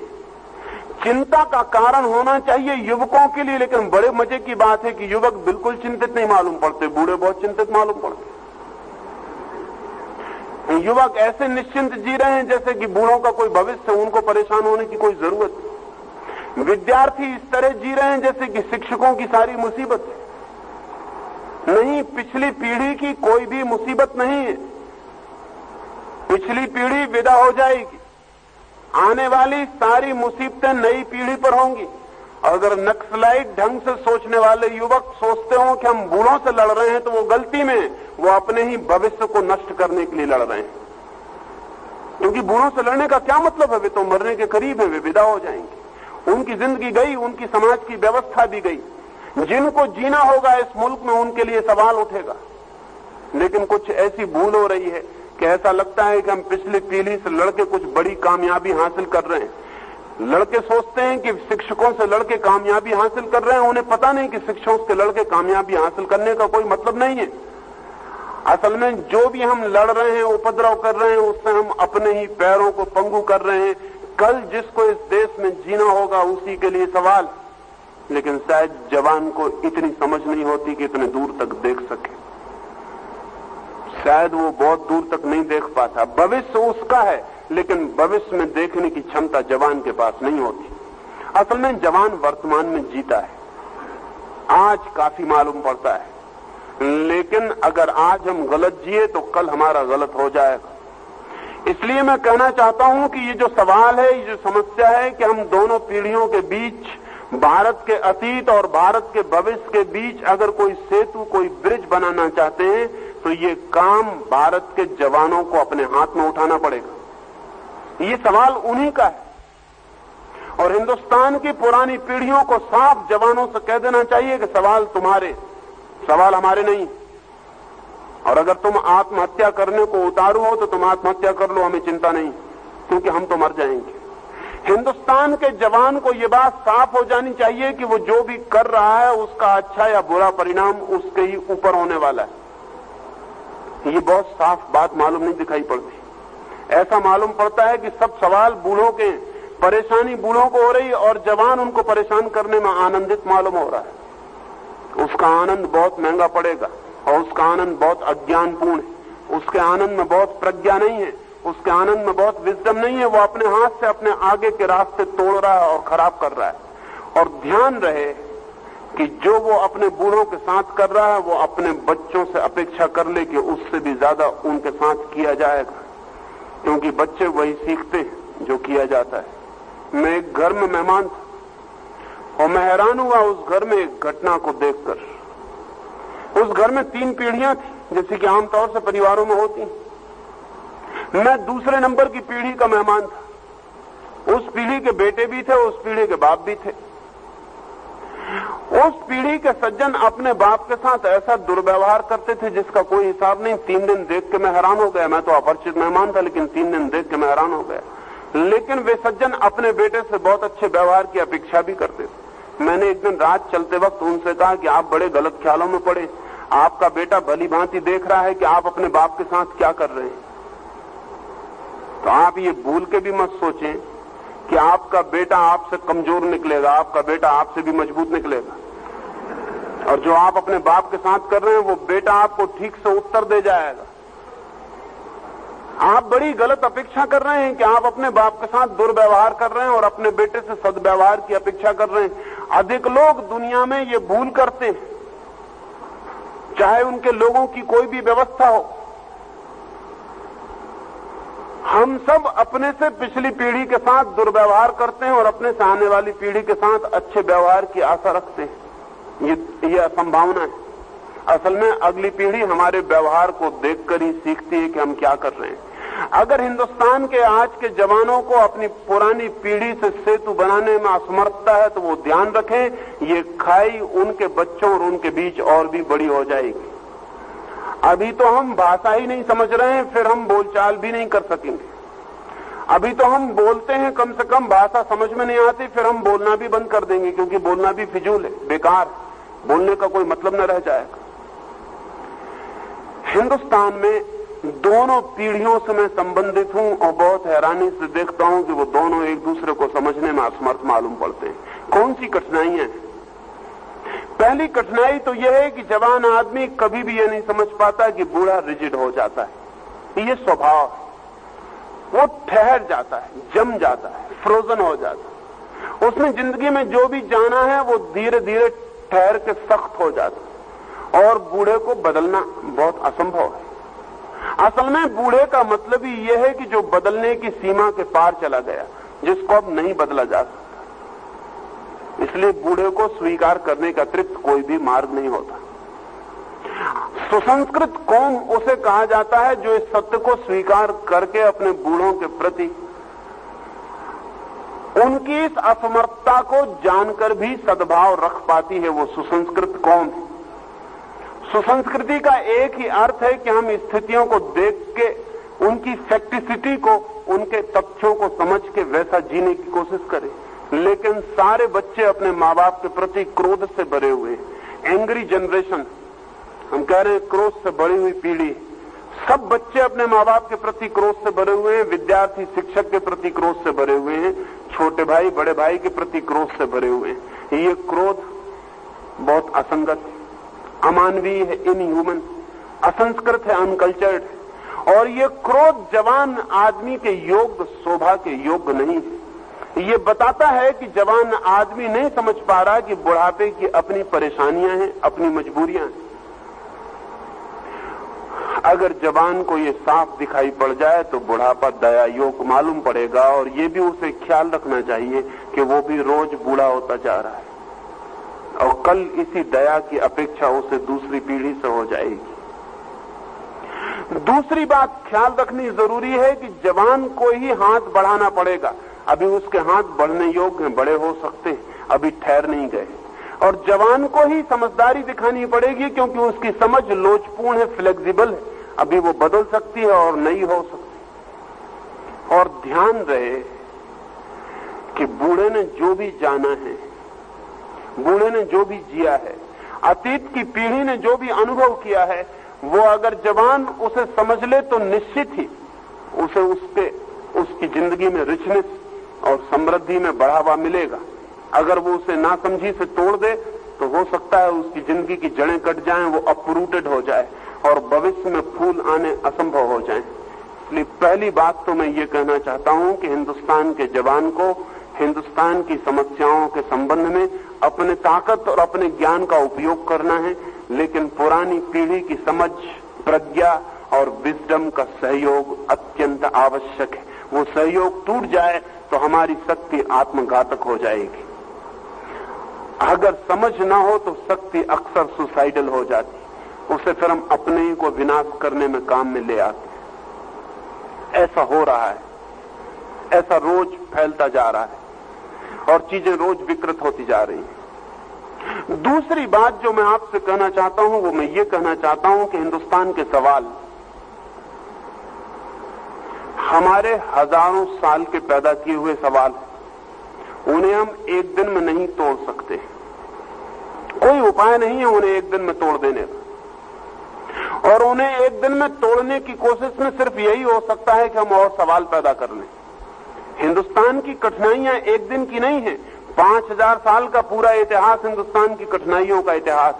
चिंता का कारण होना चाहिए युवकों के लिए, लेकिन बड़े मजे की बात है कि युवक बिल्कुल चिंतित नहीं मालूम पड़ते, बूढ़े बहुत चिंतित मालूम पड़ते। युवक ऐसे निश्चिंत जी रहे हैं जैसे कि बूढ़ों का कोई भविष्य, उनको परेशान होने की कोई जरूरत नहीं। विद्यार्थी इस तरह जी रहे हैं जैसे कि शिक्षकों की सारी मुसीबत नहीं। पिछली पीढ़ी की कोई भी मुसीबत नहीं है, पिछली पीढ़ी विदा हो जाएगी, आने वाली सारी मुसीबतें नई पीढ़ी पर होंगी। अगर नक्सलाइट ढंग से सोचने वाले युवक सोचते हो कि हम बूढ़ों से लड़ रहे हैं तो वो गलती में, वो अपने ही भविष्य को नष्ट करने के लिए लड़ रहे हैं। क्योंकि बूढ़ों से लड़ने का क्या मतलब है, वे तो मरने के करीब है, वे विदा हो जाएंगे, उनकी जिंदगी गई, उनकी समाज की व्यवस्था भी गई। जिनको जीना होगा इस मुल्क में उनके लिए सवाल उठेगा। लेकिन कुछ ऐसी भूल हो रही है कि ऐसा लगता है कि हम पिछली पीढ़ी से लड़के कुछ बड़ी कामयाबी हासिल कर रहे हैं। लड़के सोचते हैं कि शिक्षकों से लड़के कामयाबी हासिल कर रहे हैं, उन्हें पता नहीं कि शिक्षकों से लड़के कामयाबी हासिल करने का कोई मतलब नहीं है। असल में जो भी हम लड़ रहे हैं, उपद्रव कर रहे हैं, उससे हम अपने ही पैरों को पंगु कर रहे हैं। कल जिसको इस देश में जीना होगा उसी के लिए सवाल। लेकिन शायद जवान को इतनी समझ नहीं होती कि इतने दूर तक देख सके। शायद वो बहुत दूर तक नहीं देख पाता। भविष्य उसका है, लेकिन भविष्य में देखने की क्षमता जवान के पास नहीं होती। असल में जवान वर्तमान में जीता है, आज काफी मालूम पड़ता है, लेकिन अगर आज हम गलत जिए तो कल हमारा गलत हो जाएगा। इसलिए मैं कहना चाहता हूं कि ये जो सवाल है, ये जो समस्या है कि हम दोनों पीढ़ियों के बीच, भारत के अतीत और भारत के भविष्य के बीच अगर कोई सेतु, कोई ब्रिज बनाना चाहते हैं तो ये काम भारत के जवानों को अपने हाथ में उठाना पड़ेगा। ये सवाल उन्हीं का है और हिंदुस्तान की पुरानी पीढ़ियों को साफ जवानों से कह देना चाहिए कि सवाल तुम्हारे, सवाल हमारे नहीं। और अगर तुम आत्महत्या करने को उतारू हो तो तुम आत्महत्या कर लो, हमें चिंता नहीं, क्योंकि हम तो मर जाएंगे। हिंदुस्तान के जवान को यह बात साफ हो जानी चाहिए कि वो जो भी कर रहा है उसका अच्छा या बुरा परिणाम उसके ही ऊपर होने वाला है। ये बहुत साफ बात मालूम नहीं दिखाई पड़ती। ऐसा मालूम पड़ता है कि सब सवाल बूढ़ों के, परेशानी बूढ़ों को हो रही और जवान उनको परेशान करने में आनंदित मालूम हो रहा है। उसका आनंद बहुत महंगा पड़ेगा और उसका आनंद बहुत अज्ञानपूर्ण है। उसके आनंद में बहुत प्रज्ञा नहीं है, उसके आनंद में बहुत विजडम नहीं है। वो अपने हाथ से अपने आगे के रास्ते तोड़ रहा है और खराब कर रहा है। और ध्यान रहे कि जो वो अपने बूढ़ों के साथ कर रहा है वो अपने बच्चों से अपेक्षा कर ले कि उससे भी ज्यादा उनके साथ किया जाएगा, क्योंकि बच्चे वही सीखते हैं जो किया जाता है। मैं एक घर में मेहमान था और मैं हैरान हुआ उस घर में एक घटना को देखकर। उस घर में 3 पीढ़ियां थी, जैसे कि आमतौर से परिवारों में होती। मैं दूसरे नंबर की पीढ़ी का मेहमान था। उस पीढ़ी के बेटे भी थे, उस पीढ़ी के बाप भी थे। उस पीढ़ी के सज्जन अपने बाप के साथ ऐसा दुर्व्यवहार करते थे जिसका कोई हिसाब नहीं। 3 दिन देख के मैं हैरान हो गया। मैं तो अपरिचित मेहमान था, लेकिन 3 दिन देख के मैं हैरान हो गया। लेकिन वे सज्जन अपने बेटे से बहुत अच्छे व्यवहार की अपेक्षा भी करते थे। मैंने एक दिन रात चलते वक्त उनसे कहा कि आप बड़े गलत ख्यालों में पड़े। आपका बेटा भली भांति देख रहा है कि आप अपने बाप के साथ क्या कर रहे हैं। तो आप ये भूल के भी मत सोचें कि आपका बेटा आपसे कमजोर निकलेगा, आपका बेटा आपसे भी मजबूत निकलेगा। और जो आप अपने बाप के साथ कर रहे हैं वो बेटा आपको ठीक से उत्तर दे जाएगा। आप बड़ी गलत अपेक्षा कर रहे हैं कि आप अपने बाप के साथ दुर्व्यवहार कर रहे हैं और अपने बेटे से सद्व्यवहार की अपेक्षा कर रहे हैं। अधिक लोग दुनिया में ये भूल करते हैं, चाहे उनके लोगों की कोई भी व्यवस्था हो। हम सब अपने से पिछली पीढ़ी के साथ दुर्व्यवहार करते हैं और अपने से आने वाली पीढ़ी के साथ अच्छे व्यवहार की आशा रखते हैं। ये असंभावना है। असल में अगली पीढ़ी हमारे व्यवहार को देखकर ही सीखती है कि हम क्या कर रहे हैं। अगर हिंदुस्तान के आज के जवानों को अपनी पुरानी पीढ़ी से सेतु बनाने में असमर्थता है तो वो ध्यान रखें, ये खाई उनके बच्चों और उनके बीच और भी बड़ी हो जाएगी। अभी तो हम भाषा ही नहीं समझ रहे हैं, फिर हम बोलचाल भी नहीं कर सकेंगे। अभी तो हम बोलते हैं, कम से कम भाषा समझ में नहीं आती, फिर हम बोलना भी बंद कर देंगे, क्योंकि बोलना भी फिजूल है, बेकार, बोलने का कोई मतलब न रह जाएगा। हिंदुस्तान में दोनों पीढ़ियों से मैं संबंधित हूं और बहुत हैरानी से देखता हूं कि वो दोनों एक दूसरे को समझने में असमर्थ मालूम पड़ते हैं। कौन सी कठिनाइयां हैं? पहली कठिनाई तो यह है कि जवान आदमी कभी भी यह नहीं समझ पाता कि बूढ़ा रिजिड हो जाता है। ये स्वभाव, वो ठहर जाता है, जम जाता है, फ्रोजन हो जाता है। उसने जिंदगी में जो भी जाना है वो धीरे धीरे ठहर के सख्त हो जाता है और बूढ़े को बदलना बहुत असंभव है। असल में बूढ़े का मतलब ही यह है कि जो बदलने की सीमा के पार चला गया, जिसको अब नहीं बदला जा सकता। इसलिए बूढ़े को स्वीकार करने का अतिरिक्त कोई भी मार्ग नहीं होता। सुसंस्कृत कौम उसे कहा जाता है जो इस सत्य को स्वीकार करके अपने बूढ़ों के प्रति उनकी इस असमर्थता को जानकर भी सद्भाव रख पाती है। वो सुसंस्कृत कौम है। सुसंस्कृति का एक ही अर्थ है कि हम स्थितियों को देख के उनकी फैक्टिसिटी को, उनके तथ्यों को समझ के वैसा जीने की कोशिश करें। लेकिन सारे बच्चे अपने माँ बाप के प्रति क्रोध से भरे हुए, एंग्री जनरेशन, हम कह रहे हैं क्रोध से भरी हुई पीढ़ी। सब बच्चे अपने माँ बाप के प्रति क्रोध से भरे हुए हैं, विद्यार्थी शिक्षक के प्रति क्रोध से भरे हुए हैं, छोटे भाई बड़े भाई के प्रति क्रोध से भरे हुए हैं। ये क्रोध बहुत असंगत, अमानवीय है, इनह्यूमन। असंस्कृत है, अनकल्चर्ड है। और ये क्रोध जवान आदमी के योग्य, शोभा के योग्य नहीं है। ये बताता है कि जवान आदमी नहीं समझ पा रहा कि बुढ़ापे की अपनी परेशानियां हैं, अपनी मजबूरियां हैं। अगर जवान को ये साफ दिखाई पड़ जाए तो बुढ़ापा दया योग मालूम पड़ेगा, और ये भी उसे ख्याल रखना चाहिए कि वो भी रोज बूढ़ा होता जा रहा है और कल इसी दया की अपेक्षा उसे दूसरी पीढ़ी से हो जाएगी। दूसरी बात ख्याल रखनी जरूरी है कि जवान को ही हाथ बढ़ाना पड़ेगा। अभी उसके हाथ बढ़ने योग्य हैं, बड़े हो सकते हैं, अभी ठहर नहीं गए। और जवान को ही समझदारी दिखानी पड़ेगी, क्योंकि उसकी समझ लोचपूर्ण है, फ्लेक्सिबल है, अभी वो बदल सकती है और नहीं हो सकती। और ध्यान रहे कि बूढ़े ने जो भी जाना है, बूढ़े ने जो भी जिया है, अतीत की पीढ़ी ने जो भी अनुभव किया है, वो अगर जवान उसे समझ ले तो निश्चित ही उसे उसकी जिंदगी में रिचनेस और समृद्धि में बढ़ावा मिलेगा। अगर वो उसे नासमझी से तोड़ दे तो हो सकता है उसकी जिंदगी की जड़ें कट जाएं, वो अपरूटेड हो जाए और भविष्य में फूल आने असंभव हो जाएं। इसलिए पहली बात तो मैं ये कहना चाहता हूं कि हिंदुस्तान के जवान को हिंदुस्तान की समस्याओं के संबंध में अपने ताकत और अपने ज्ञान का उपयोग करना है, लेकिन पुरानी पीढ़ी की समझ, प्रज्ञा और विजडम का सहयोग अत्यंत आवश्यक है। वो सहयोग टूट जाए तो हमारी शक्ति आत्मघातक हो जाएगी। अगर समझ ना हो तो शक्ति अक्सर सुसाइडल हो जाती, उसे फिर हम अपने ही को विनाश करने में काम में ले आते। ऐसा हो रहा है, ऐसा रोज फैलता जा रहा है और चीजें रोज विकृत होती जा रही हैं। दूसरी बात जो मैं आपसे कहना चाहता हूं वो मैं ये कहना चाहता हूं कि हिंदुस्तान के सवाल हमारे हजारों साल के पैदा किए हुए सवाल, उन्हें हम एक दिन में नहीं तोड़ सकते। कोई उपाय नहीं है उन्हें एक दिन में तोड़ देने का, और उन्हें एक दिन में तोड़ने की कोशिश में सिर्फ यही हो सकता है कि हम और सवाल पैदा कर लें। हिंदुस्तान की कठिनाइयां एक दिन की नहीं है, 5000 साल का पूरा इतिहास हिंदुस्तान की कठिनाइयों का इतिहास।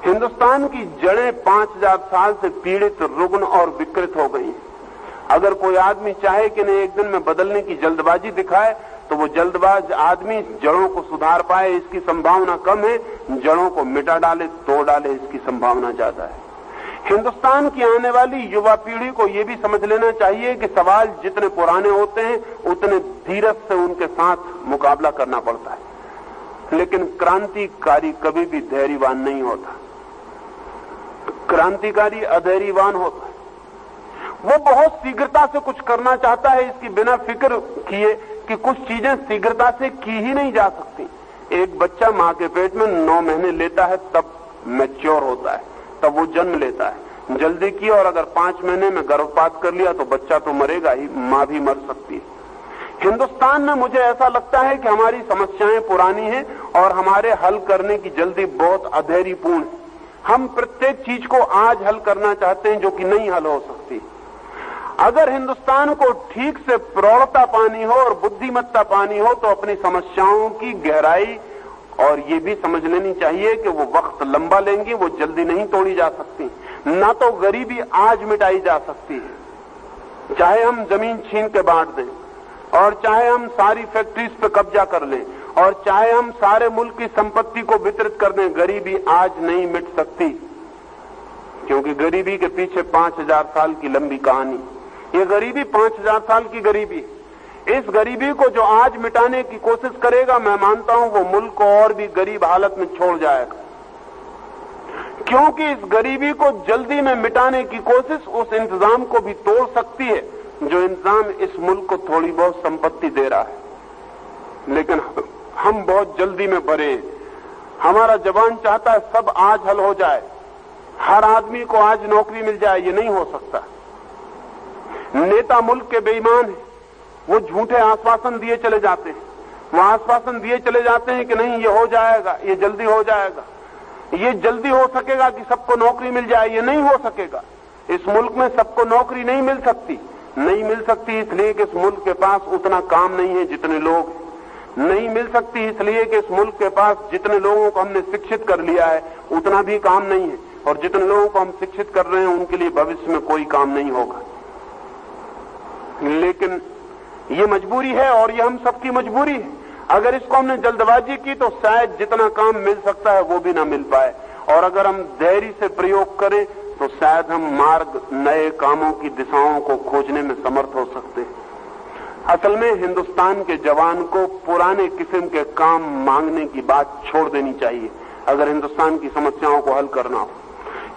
हिंदुस्तान की जड़ें 5000 साल से पीड़ित, रुग्ण और विकृत हो गई। अगर कोई आदमी चाहे कि नहीं एक दिन में बदलने की जल्दबाजी दिखाए तो वो जल्दबाज आदमी जड़ों को सुधार पाए इसकी संभावना कम है, जड़ों को मिटा डाले, तोड़ डाले इसकी संभावना ज्यादा है। हिंदुस्तान की आने वाली युवा पीढ़ी को यह भी समझ लेना चाहिए कि सवाल जितने पुराने होते हैं उतने धीरज से उनके साथ मुकाबला करना पड़ता है। लेकिन क्रांतिकारी कभी भी धैर्यवान नहीं होता, क्रांतिकारी अधैर्यवान होता है। वो बहुत शीघ्रता से कुछ करना चाहता है, इसकी बिना फिक्र किए कि कुछ चीजें शीघ्रता से की ही नहीं जा सकती। एक बच्चा मां के पेट में 9 महीने लेता है, तब मैच्योर होता है, तब वो जन्म लेता है। जल्दी किया और अगर 5 महीने में गर्भपात कर लिया तो बच्चा तो मरेगा ही, मां भी मर सकती है। हिंदुस्तान में मुझे ऐसा लगता है कि हमारी समस्याएं पुरानी हैं और हमारे हल करने की जल्दी बहुत अधैर्यपूर्ण है। हम प्रत्येक चीज को आज हल करना चाहते हैं जो कि नहीं हल हो सकती। अगर हिंदुस्तान को ठीक से प्रौढ़ता पानी हो और बुद्धिमत्ता पानी हो तो अपनी समस्याओं की गहराई और ये भी समझ लेनी चाहिए कि वो वक्त लंबा लेंगी, वो जल्दी नहीं तोड़ी जा सकती। ना तो गरीबी आज मिटाई जा सकती है, चाहे हम जमीन छीन के बांट दें, और चाहे हम सारी फैक्ट्रीज पे कब्जा कर लें, और चाहे हम सारे मुल्क की संपत्ति को वितरित कर दें, गरीबी आज नहीं मिट सकती। क्योंकि गरीबी के पीछे 5000 साल की लंबी कहानी, ये गरीबी 5000 साल की गरीबी। इस गरीबी को जो आज मिटाने की कोशिश करेगा, मैं मानता हूं वो मुल्क को और भी गरीब हालत में छोड़ जाएगा। क्योंकि इस गरीबी को जल्दी में मिटाने की कोशिश उस इंतजाम को भी तोड़ सकती है जो इंतजाम इस मुल्क को थोड़ी बहुत संपत्ति दे रहा है। लेकिन हम बहुत जल्दी में भरे, हमारा जवान चाहता है सब आज हल हो जाए, हर आदमी को आज नौकरी मिल जाए, ये नहीं हो सकता। नेता मुल्क के बेईमान हैं, वो झूठे आश्वासन दिए चले जाते हैं, वो आश्वासन दिए चले जाते हैं कि नहीं ये हो जाएगा, ये जल्दी हो जाएगा, ये जल्दी हो सकेगा कि सबको नौकरी मिल जाए, ये नहीं हो सकेगा। इस मुल्क में सबको नौकरी नहीं मिल सकती, नहीं मिल सकती इसलिए कि इस मुल्क के पास उतना काम नहीं है जितने लोग, नहीं मिल सकती इसलिए कि इस मुल्क के पास जितने लोगों को हमने शिक्षित कर लिया है उतना भी काम नहीं है। और जितने लोगों को हम शिक्षित कर रहे हैं उनके लिए भविष्य में कोई काम नहीं होगा। लेकिन ये मजबूरी है और ये हम सबकी मजबूरी है। अगर इसको हमने जल्दबाजी की तो शायद जितना काम मिल सकता है वो भी ना मिल पाए, और अगर हम धैर्य से प्रयोग करें तो शायद हम मार्ग, नए कामों की दिशाओं को खोजने में समर्थ हो सकते हैं। असल में हिंदुस्तान के जवान को पुराने किस्म के काम मांगने की बात छोड़ देनी चाहिए अगर हिंदुस्तान की समस्याओं को हल करना हो।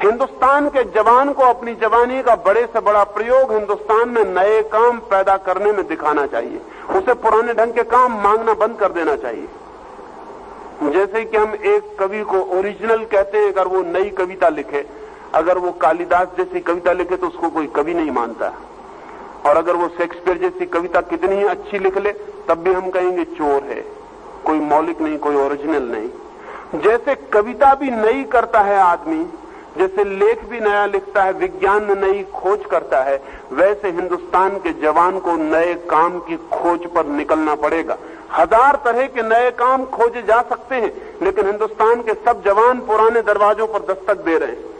हिंदुस्तान के जवान को अपनी जवानी का बड़े से बड़ा प्रयोग हिंदुस्तान में नए काम पैदा करने में दिखाना चाहिए। उसे पुराने ढंग के काम मांगना बंद कर देना चाहिए। जैसे कि हम एक कवि को ओरिजिनल कहते हैं, अगर वो नई कविता लिखे, अगर वो कालिदास जैसी कविता लिखे तो उसको कोई कवि नहीं मानता, और अगर वो शेक्सपियर जैसी कविता कितनी ही अच्छी लिख ले तब भी हम कहेंगे चोर है, कोई मौलिक नहीं, कोई ओरिजिनल नहीं। जैसे कविता भी नई करता है आदमी, जैसे लेख भी नया लिखता है, विज्ञान में नई खोज करता है, वैसे हिंदुस्तान के जवान को नए काम की खोज पर निकलना पड़ेगा। हजार तरह के नए काम खोजे जा सकते हैं, लेकिन हिंदुस्तान के सब जवान पुराने दरवाजों पर दस्तक दे रहे हैं।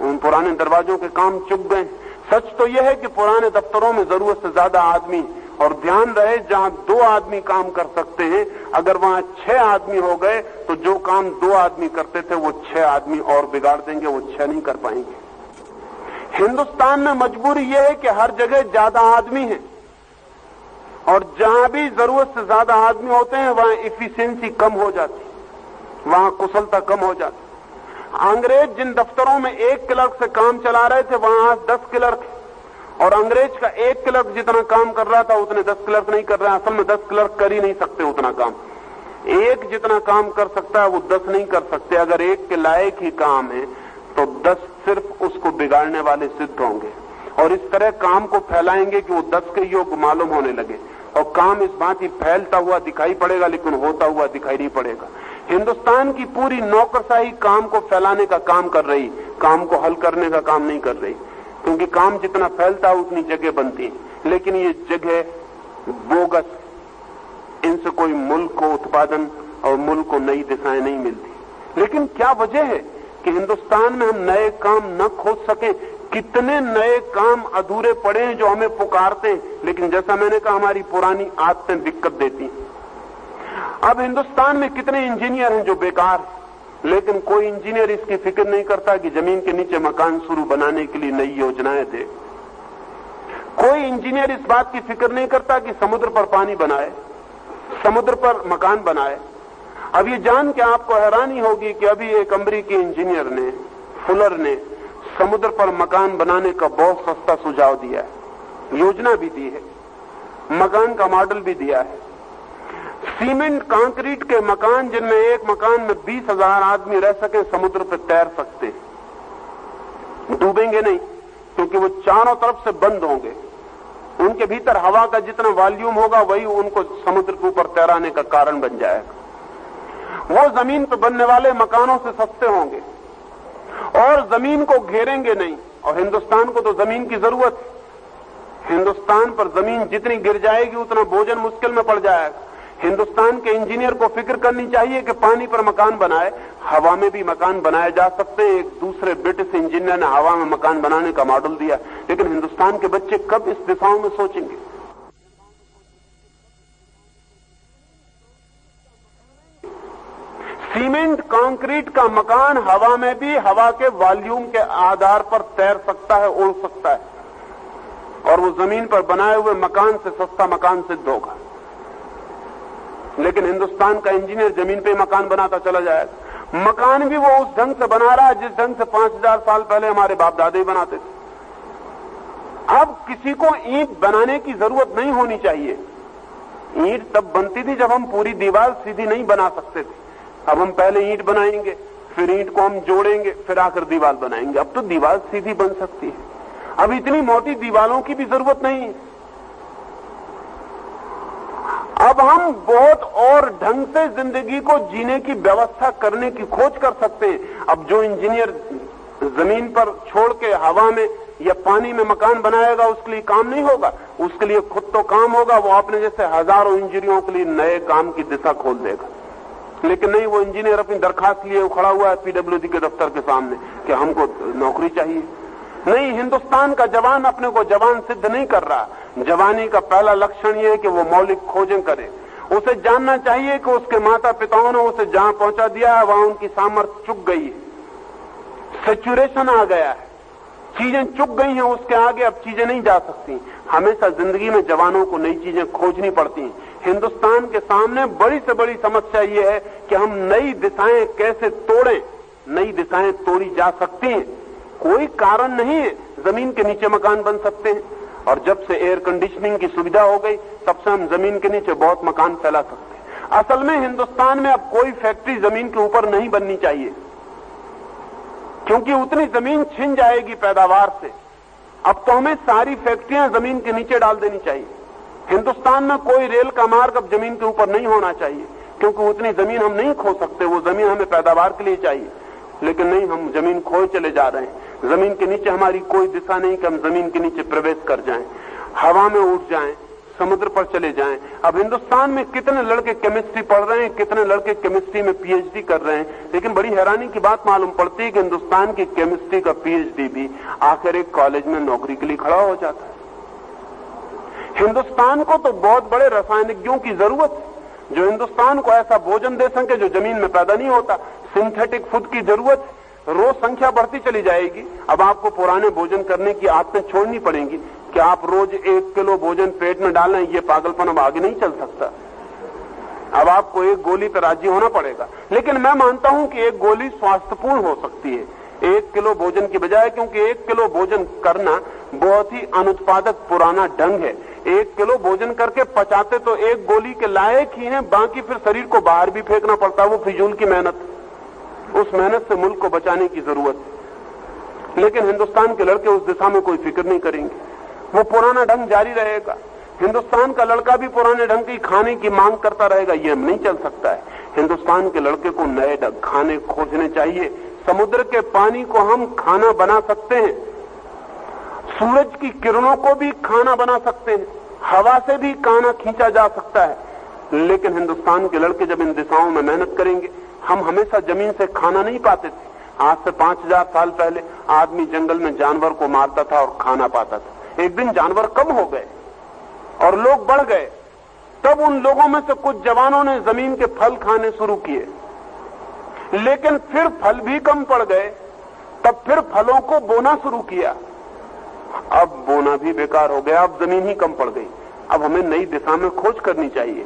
उन पुराने दरवाजों के काम चुप गए। सच तो यह है कि पुराने दफ्तरों में जरूरत से ज्यादा आदमी, और ध्यान रहे जहां 2 आदमी काम कर सकते हैं, अगर वहां 6 आदमी हो गए तो जो काम 2 आदमी करते थे वो 6 आदमी और बिगाड़ देंगे, वो 6 नहीं कर पाएंगे। हिंदुस्तान में मजबूरी यह है कि हर जगह ज्यादा आदमी है, और जहां भी जरूरत से ज्यादा आदमी होते हैं वहां इफिशिएंसी कम हो जाती, वहां कुशलता कम हो जाती। अंग्रेज जिन दफ्तरों में 1 क्लर्क से काम चला रहे थे वहां आज 10 क्लर्क, और अंग्रेज का 1 क्लर्क जितना काम कर रहा था उतने 10 क्लर्क नहीं कर रहा है। असल में 10 क्लर्क कर ही नहीं सकते उतना काम। एक जितना काम कर सकता है वो 10 नहीं कर सकते। अगर एक के लायक ही काम है तो 10 सिर्फ उसको बिगाड़ने वाले सिद्ध होंगे, और इस तरह काम को फैलाएंगे कि वो 10 के योग मालूम होने लगे, और काम इस भांति फैलता हुआ दिखाई पड़ेगा लेकिन होता हुआ दिखाई नहीं पड़ेगा। हिंदुस्तान की पूरी नौकरशाही काम को फैलाने का काम कर रही, काम को हल करने का काम नहीं कर रही, क्योंकि काम जितना फैलता है उतनी जगह बनती है। लेकिन ये जगह बोगस, इनसे कोई मुल्क को उत्पादन और मुल्क को नई दिशाएं नहीं मिलती। लेकिन क्या वजह है कि हिंदुस्तान में हम नए काम न खोज सकें? कितने नए काम अधूरे पड़े हैं जो हमें पुकारते हैं, लेकिन जैसा मैंने कहा हमारी पुरानी आदतें दिक्कत देती हैं। अब हिंदुस्तान में कितने इंजीनियर हैं जो बेकार, लेकिन कोई इंजीनियर इसकी फिक्र नहीं करता कि जमीन के नीचे मकान शुरू बनाने के लिए नई योजनाएं दे। कोई इंजीनियर इस बात की फिक्र नहीं करता कि समुद्र पर पानी बनाए, समुद्र पर मकान बनाए। अब ये जान के आपको हैरानी होगी कि अभी एक अमेरिकी इंजीनियर ने, फुलर ने, समुद्र पर मकान बनाने का बहुत सस्ता सुझाव दिया है, योजना भी दी है, मकान का मॉडल भी दिया है। सीमेंट कंक्रीट के मकान जिनमें एक मकान में 20,000 आदमी रह सके, समुद्र पर तैर सकते हैं, डूबेंगे नहीं, क्योंकि वो चारों तरफ से बंद होंगे। उनके भीतर हवा का जितना वॉल्यूम होगा वही उनको समुद्र के ऊपर तैराने का कारण बन जाएगा। वो जमीन पर बनने वाले मकानों से सस्ते होंगे और जमीन को घेरेंगे नहीं, और हिंदुस्तान को तो जमीन की जरूरत है। हिंदुस्तान पर जमीन जितनी गिर जाएगी उतना भोजन मुश्किल में पड़ जाएगा। हिंदुस्तान के इंजीनियर को फिक्र करनी चाहिए कि पानी पर मकान बनाए, हवा में भी मकान बनाए जा सकते हैं। एक दूसरे ब्रिटिश इंजीनियर ने हवा में मकान बनाने का मॉडल दिया, लेकिन हिंदुस्तान के बच्चे कब इस दिशाओं में सोचेंगे? सीमेंट कंक्रीट का मकान हवा में भी हवा के वॉल्यूम के आधार पर तैर सकता है, उड़ सकता है, और वो जमीन पर बनाए हुए मकान से सस्ता मकान सिद्ध होगा। लेकिन हिंदुस्तान का इंजीनियर जमीन पे मकान बनाता चला जाएगा। मकान भी वो उस ढंग से बना रहा है जिस ढंग से 5000 साल पहले हमारे बाप दादे बनाते थे। अब किसी को ईंट बनाने की जरूरत नहीं होनी चाहिए। ईंट तब बनती थी जब हम पूरी दीवार सीधी नहीं बना सकते थे। अब हम पहले ईंट बनाएंगे, फिर ईंट को हम जोड़ेंगे, फिर आकर दीवार बनाएंगे। अब तो दीवार सीधी बन सकती है। अब इतनी मोटी दीवारों की भी जरूरत नहीं है। अब हम बहुत और ढंग से जिंदगी को जीने की व्यवस्था करने की खोज कर सकते हैं। अब जो इंजीनियर जमीन पर छोड़ के हवा में या पानी में मकान बनाएगा उसके लिए काम नहीं होगा, उसके लिए खुद तो काम होगा। वो अपने जैसे हजारों इंजीनियरों के लिए नए काम की दिशा खोल देगा। लेकिन नहीं, वो इंजीनियर अपनी दरखास्त लिए खड़ा हुआ है पीडब्ल्यूडी के दफ्तर के सामने कि हमको नौकरी चाहिए। नहीं, हिंदुस्तान का जवान अपने को जवान सिद्ध नहीं कर रहा। जवानी का पहला लक्षण यह है कि वो मौलिक खोजें करे। उसे जानना चाहिए कि उसके माता पिताओं ने उसे जहां पहुंचा दिया है वहां उनकी सामर्थ्य चुक गई है, सैचुरेशन आ गया है, चीजें चुक गई हैं, उसके आगे अब चीजें नहीं जा सकती। हमेशा जिंदगी में जवानों को नई चीजें खोजनी पड़ती हैं। हिंदुस्तान के सामने बड़ी से बड़ी समस्या ये है कि हम नई दिशाएं कैसे तोड़ें। नई दिशाएं तोड़ी जा सकती हैं, कोई कारण नहीं है। जमीन के नीचे मकान बन सकते हैं, और जब से एयर कंडीशनिंग की सुविधा हो गई तब से हम जमीन के नीचे बहुत मकान फैला सकते हैं। असल में हिंदुस्तान में अब कोई फैक्ट्री जमीन के ऊपर नहीं बननी चाहिए, क्योंकि उतनी जमीन छिन जाएगी पैदावार से। अब तो हमें सारी फैक्ट्रियां जमीन के नीचे डाल देनी चाहिए। हिंदुस्तान में कोई रेल का मार्ग अब जमीन के ऊपर नहीं होना चाहिए, क्योंकि उतनी जमीन हम नहीं खो सकते। वो जमीन हमें पैदावार के लिए चाहिए, लेकिन नहीं, हम जमीन खोए चले जा रहे हैं। जमीन के नीचे हमारी कोई दिशा नहीं कि हम जमीन के नीचे प्रवेश कर जाएं, हवा में उठ जाएं, समुद्र पर चले जाएं। अब हिंदुस्तान में कितने लड़के केमिस्ट्री पढ़ रहे हैं, कितने लड़के केमिस्ट्री में पीएचडी कर रहे हैं, लेकिन बड़ी हैरानी की बात मालूम पड़ती है कि हिंदुस्तान की केमिस्ट्री का पीएचडी भी आखिर एक कॉलेज में नौकरी के लिए खड़ा हो जाता है। हिंदुस्तान को तो बहुत बड़े रासायनिकों की जरूरत है, जो हिंदुस्तान को ऐसा भोजन दे सके जो जमीन में पैदा नहीं होता। सिंथेटिक फूड की जरूरत है। रोज संख्या बढ़ती चली जाएगी। अब आपको पुराने भोजन करने की आदतें छोड़नी पड़ेंगी। कि आप रोज 1 किलो भोजन पेट में डालें, ये पागलपन अब आगे नहीं चल सकता। अब आपको एक गोली पर राजी होना पड़ेगा। लेकिन मैं मानता हूं कि एक गोली स्वास्थ्यपूर्ण हो सकती है 1 किलो भोजन की बजाय, क्योंकि 1 किलो भोजन करना बहुत ही अनुत्पादक पुराना ढंग है। 1 किलो भोजन करके पचाते तो एक गोली के लायक ही हैं, बाकी फिर शरीर को बाहर भी फेंकना पड़ता है। वो फिजूल की मेहनत, उस मेहनत से मुल्क को बचाने की जरूरत है। लेकिन हिंदुस्तान के लड़के उस दिशा में कोई फिक्र नहीं करेंगे, वो पुराना ढंग जारी रहेगा। हिंदुस्तान का लड़का भी पुराने ढंग की खाने की मांग करता रहेगा, ये नहीं चल सकता है। हिंदुस्तान के लड़के को नए खाने खोजने चाहिए। समुद्र के पानी को हम खाना बना सकते हैं, सूरज की किरणों को भी खाना बना सकते हैं, हवा से भी खाना खींचा जा सकता है। लेकिन हिंदुस्तान के लड़के जब इन दिशाओं में मेहनत करेंगे, हम हमेशा जमीन से खाना नहीं पाते थे। आज से 5000 साल पहले आदमी जंगल में जानवर को मारता था और खाना पाता था। एक दिन जानवर कम हो गए और लोग बढ़ गए, तब उन लोगों में से कुछ जवानों ने जमीन के फल खाने शुरू किए। लेकिन फिर फल भी कम पड़ गए, तब फिर फलों को बोना शुरू किया। अब बोना भी बेकार हो गया, अब जमीन ही कम पड़ गई। अब हमें नई दिशा में खोज करनी चाहिए।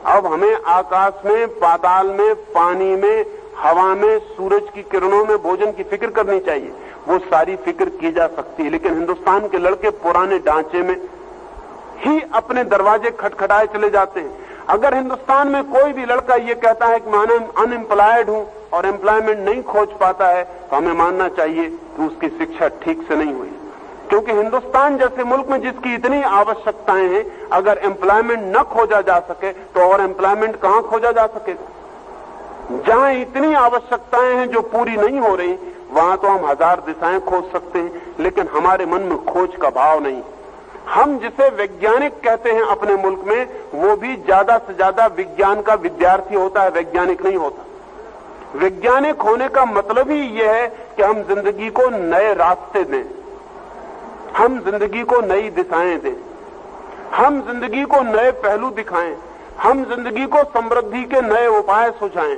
अब हमें आकाश में, पाताल में, पानी में, हवा में, सूरज की किरणों में भोजन की फिक्र करनी चाहिए। वो सारी फिक्र की जा सकती है, लेकिन हिंदुस्तान के लड़के पुराने ढांचे में ही अपने दरवाजे खटखटाए चले जाते हैं। अगर हिंदुस्तान में कोई भी लड़का ये कहता है कि मैं अनएम्प्लॉयड हूं और एम्प्लॉयमेंट नहीं खोज पाता है, तो हमें मानना चाहिए कि उसकी शिक्षा ठीक से नहीं हुई। क्योंकि हिंदुस्तान जैसे मुल्क में जिसकी इतनी आवश्यकताएं हैं, अगर एम्प्लॉयमेंट न खोजा जा सके तो और एम्प्लॉयमेंट कहां खोजा जा सकेगा। जहां इतनी आवश्यकताएं हैं जो पूरी नहीं हो रही, वहां तो हम 1000 दिशाएं खोज सकते हैं, लेकिन हमारे मन में खोज का भाव नहीं। हम जिसे वैज्ञानिक कहते हैं अपने मुल्क में, वो भी ज्यादा से ज्यादा विज्ञान का विद्यार्थी होता है, वैज्ञानिक नहीं होता। वैज्ञानिक होने का मतलब ही यह है कि हम जिंदगी को नए रास्ते दें, हम जिंदगी को नई दिशाएं दें, हम जिंदगी को नए पहलू दिखाएं, हम जिंदगी को समृद्धि के नए उपाय सुझाएं।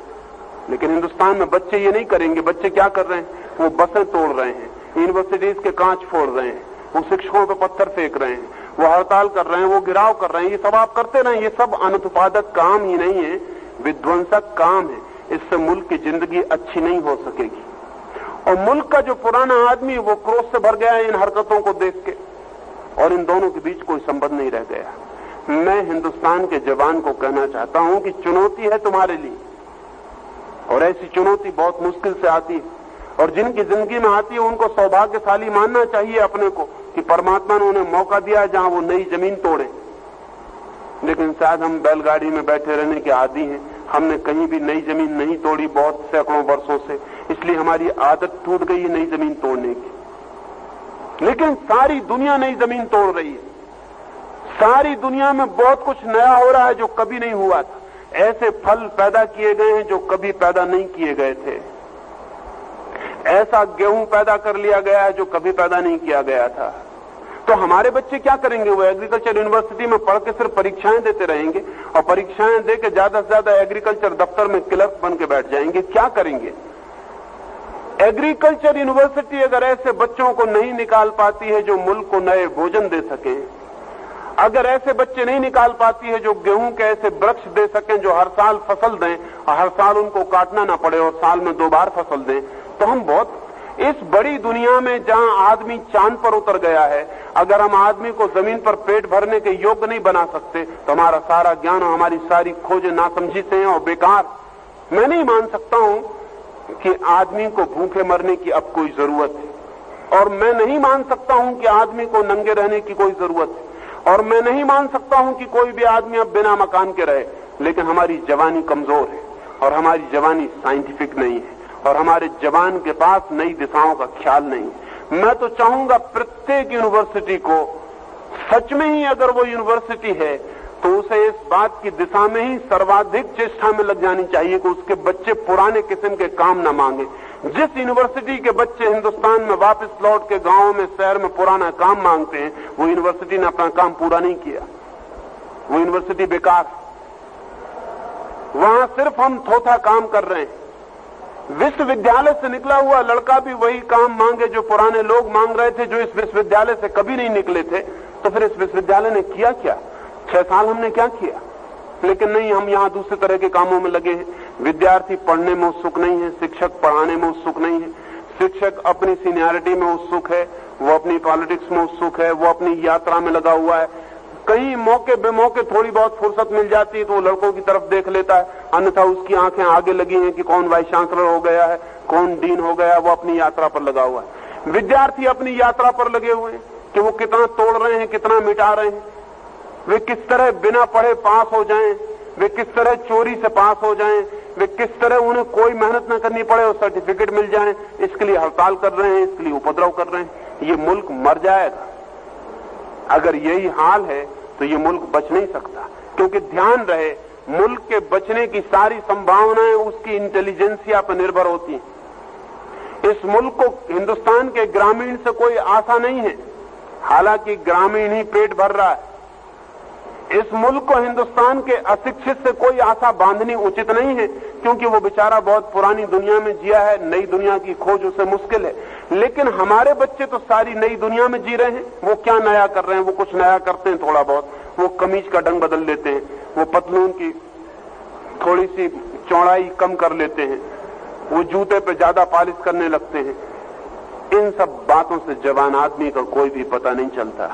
लेकिन हिंदुस्तान में बच्चे ये नहीं करेंगे। बच्चे क्या कर रहे हैं? वो बसें तोड़ रहे हैं, यूनिवर्सिटीज के कांच फोड़ रहे हैं, वो शिक्षकों पर पत्थर फेंक रहे हैं, वो हड़ताल कर रहे हैं, वो गिराव कर रहे हैं। ये सब आप करते रहें। ये सब अनुत्पादक काम ही नहीं है, विध्वंसक काम है। इससे मुल्क की जिंदगी अच्छी नहीं हो सकेगी। और मुल्क का जो पुराना आदमी वो क्रोध से भर गया है इन हरकतों को देख के, और इन दोनों के बीच कोई संबंध नहीं रह गया। मैं हिंदुस्तान के जवान को कहना चाहता हूं कि चुनौती है तुम्हारे लिए, और ऐसी चुनौती बहुत मुश्किल से आती है, और जिनकी जिंदगी में आती है उनको सौभाग्यशाली मानना चाहिए अपने को कि परमात्मा ने उन्हें मौका दिया जहां वो नई जमीन तोड़े। लेकिन शायद हम बैलगाड़ी में बैठे रहने के आदी हैं, हमने कहीं भी नई जमीन नहीं तोड़ी बहुत सैकड़ों वर्षों से, इसलिए हमारी आदत टूट गई है नई जमीन तोड़ने की। लेकिन सारी दुनिया नई जमीन तोड़ रही है, सारी दुनिया में बहुत कुछ नया हो रहा है जो कभी नहीं हुआ था। ऐसे फल पैदा किए गए हैं जो कभी पैदा नहीं किए गए थे। ऐसा गेहूं पैदा कर लिया गया है जो कभी पैदा नहीं किया गया था। तो हमारे बच्चे क्या करेंगे? वो एग्रीकल्चर यूनिवर्सिटी में पढ़ के सिर्फ परीक्षाएं देते रहेंगे और परीक्षाएं दे के ज्यादा से ज्यादा एग्रीकल्चर दफ्तर में क्लर्क बन के बैठ जाएंगे। क्या करेंगे? एग्रीकल्चर यूनिवर्सिटी अगर ऐसे बच्चों को नहीं निकाल पाती है जो मुल्क को नए भोजन दे सके, अगर ऐसे बच्चे नहीं निकाल पाती है जो गेहूं के ऐसे वृक्ष दे सकें जो हर साल फसल दें और हर साल उनको काटना ना पड़े और साल में 2 बार फसल दें, तो हम बहुत इस बड़ी दुनिया में जहां आदमी चांद पर उतर गया है, अगर हम आदमी को जमीन पर पेट भरने के योग्य नहीं बना सकते तो हमारा सारा ज्ञान और हमारी सारी खोजें नासमझी से हैं और बेकार। मैं नहीं मान सकता हूं कि आदमी को भूखे मरने की अब कोई जरूरत है, और मैं नहीं मान सकता हूं कि आदमी को नंगे रहने की कोई जरूरत है, और मैं नहीं मान सकता हूं कि कोई भी आदमी अब बिना मकान के रहे। लेकिन हमारी जवानी कमजोर है और हमारी जवानी साइंटिफिक नहीं है और हमारे जवान के पास नई दिशाओं का ख्याल नहीं है। मैं तो चाहूंगा प्रत्येक यूनिवर्सिटी को, सच में ही अगर वो यूनिवर्सिटी है तो उसे इस बात की दिशा में ही सर्वाधिक चेष्टा में लग जानी चाहिए कि उसके बच्चे पुराने किस्म के काम न मांगे। जिस यूनिवर्सिटी के बच्चे हिंदुस्तान में वापस लौट के गांव में शहर में पुराना काम मांगते हैं, वो यूनिवर्सिटी ने अपना काम पूरा नहीं किया, वो यूनिवर्सिटी बेकार। वहां सिर्फ हम थोथा काम कर रहे हैं। विश्वविद्यालय से निकला हुआ लड़का भी वही काम मांगे जो पुराने लोग मांग रहे थे, जो इस विश्वविद्यालय से कभी नहीं निकले थे। तो फिर इस विश्वविद्यालय ने किया क्या? 6 साल हमने क्या किया? लेकिन नहीं, हम यहां दूसरे तरह के कामों में लगे हैं। विद्यार्थी पढ़ने में उत्सुक नहीं है, शिक्षक पढ़ाने में उत्सुक नहीं है। शिक्षक अपनी सीनियरिटी में उत्सुक है, वो अपनी पॉलिटिक्स में उत्सुक है, वो अपनी यात्रा में लगा हुआ है। कहीं मौके बेमौके थोड़ी बहुत फुर्सत मिल जाती है तो वो लड़कों की तरफ देख लेता है, अन्यथा उसकी आंखें आगे लगी हैं कि कौन वाइस चांसलर हो गया है, कौन डीन हो गया, वो अपनी यात्रा पर लगा हुआ है। विद्यार्थी अपनी यात्रा पर लगे हुए हैं कि वो कितना तोड़ रहे हैं, कितना मिटा रहे हैं, वे किस तरह बिना पढ़े पास हो जाएं, वे किस तरह चोरी से पास हो जाएं, वे किस तरह उन्हें कोई मेहनत न करनी पड़े और सर्टिफिकेट मिल जाए, इसके लिए हड़ताल कर रहे हैं, इसके लिए उपद्रव कर रहे हैं। ये मुल्क मर जाएगा। अगर यही हाल है तो ये मुल्क बच नहीं सकता, क्योंकि ध्यान रहे, मुल्क के बचने की सारी संभावनाएं उसकी इंटेलिजेंसिया पर निर्भर होती हैं। इस मुल्क को हिंदुस्तान के ग्रामीण से कोई आशा नहीं है, हालांकि ग्रामीण ही पेट भर रहा है। इस मुल्क को हिंदुस्तान के अशिक्षित से कोई आशा बांधनी उचित नहीं है, क्योंकि वो बेचारा बहुत पुरानी दुनिया में जिया है, नई दुनिया की खोज उसे मुश्किल है। लेकिन हमारे बच्चे तो सारी नई दुनिया में जी रहे हैं। वो क्या नया कर रहे हैं? वो कुछ नया करते हैं थोड़ा बहुत, वो कमीज का ढंग बदल लेते हैं, वो पतलून की थोड़ी सी चौड़ाई कम कर लेते हैं, वो जूते पे ज्यादा पॉलिश करने लगते हैं। इन सब बातों से जवान आदमी का कोई भी पता नहीं चलता।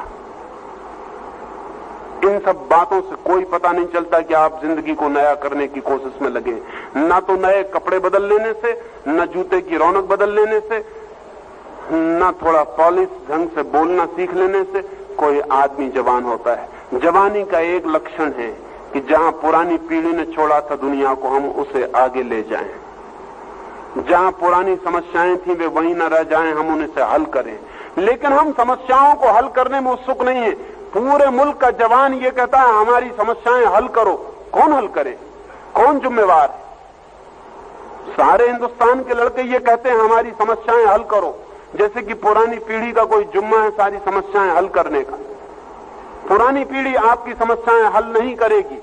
इन सब बातों से कोई पता नहीं चलता कि आप जिंदगी को नया करने की कोशिश में लगे। ना तो नए कपड़े बदल लेने से, न जूते की रौनक बदल लेने से, न थोड़ा पॉलिश ढंग से बोलना सीख लेने से कोई आदमी जवान होता है। जवानी का एक लक्षण है कि जहां पुरानी पीढ़ी ने छोड़ा था दुनिया को, हम उसे आगे ले जाएं। जहां पुरानी समस्याएं थी वे वहीं न रह जाएं, हम उन्हें से हल करें। लेकिन हम समस्याओं को हल करने में उत्सुक नहीं है। पूरे मुल्क का जवान ये कहता है हमारी समस्याएं हल करो। कौन हल करे? कौन जिम्मेवार है? सारे हिंदुस्तान के लड़के ये कहते हैं हमारी समस्याएं हल करो, जैसे कि पुरानी पीढ़ी का कोई जुम्मा है सारी समस्याएं हल करने का। पुरानी पीढ़ी आपकी समस्याएं हल नहीं करेगी,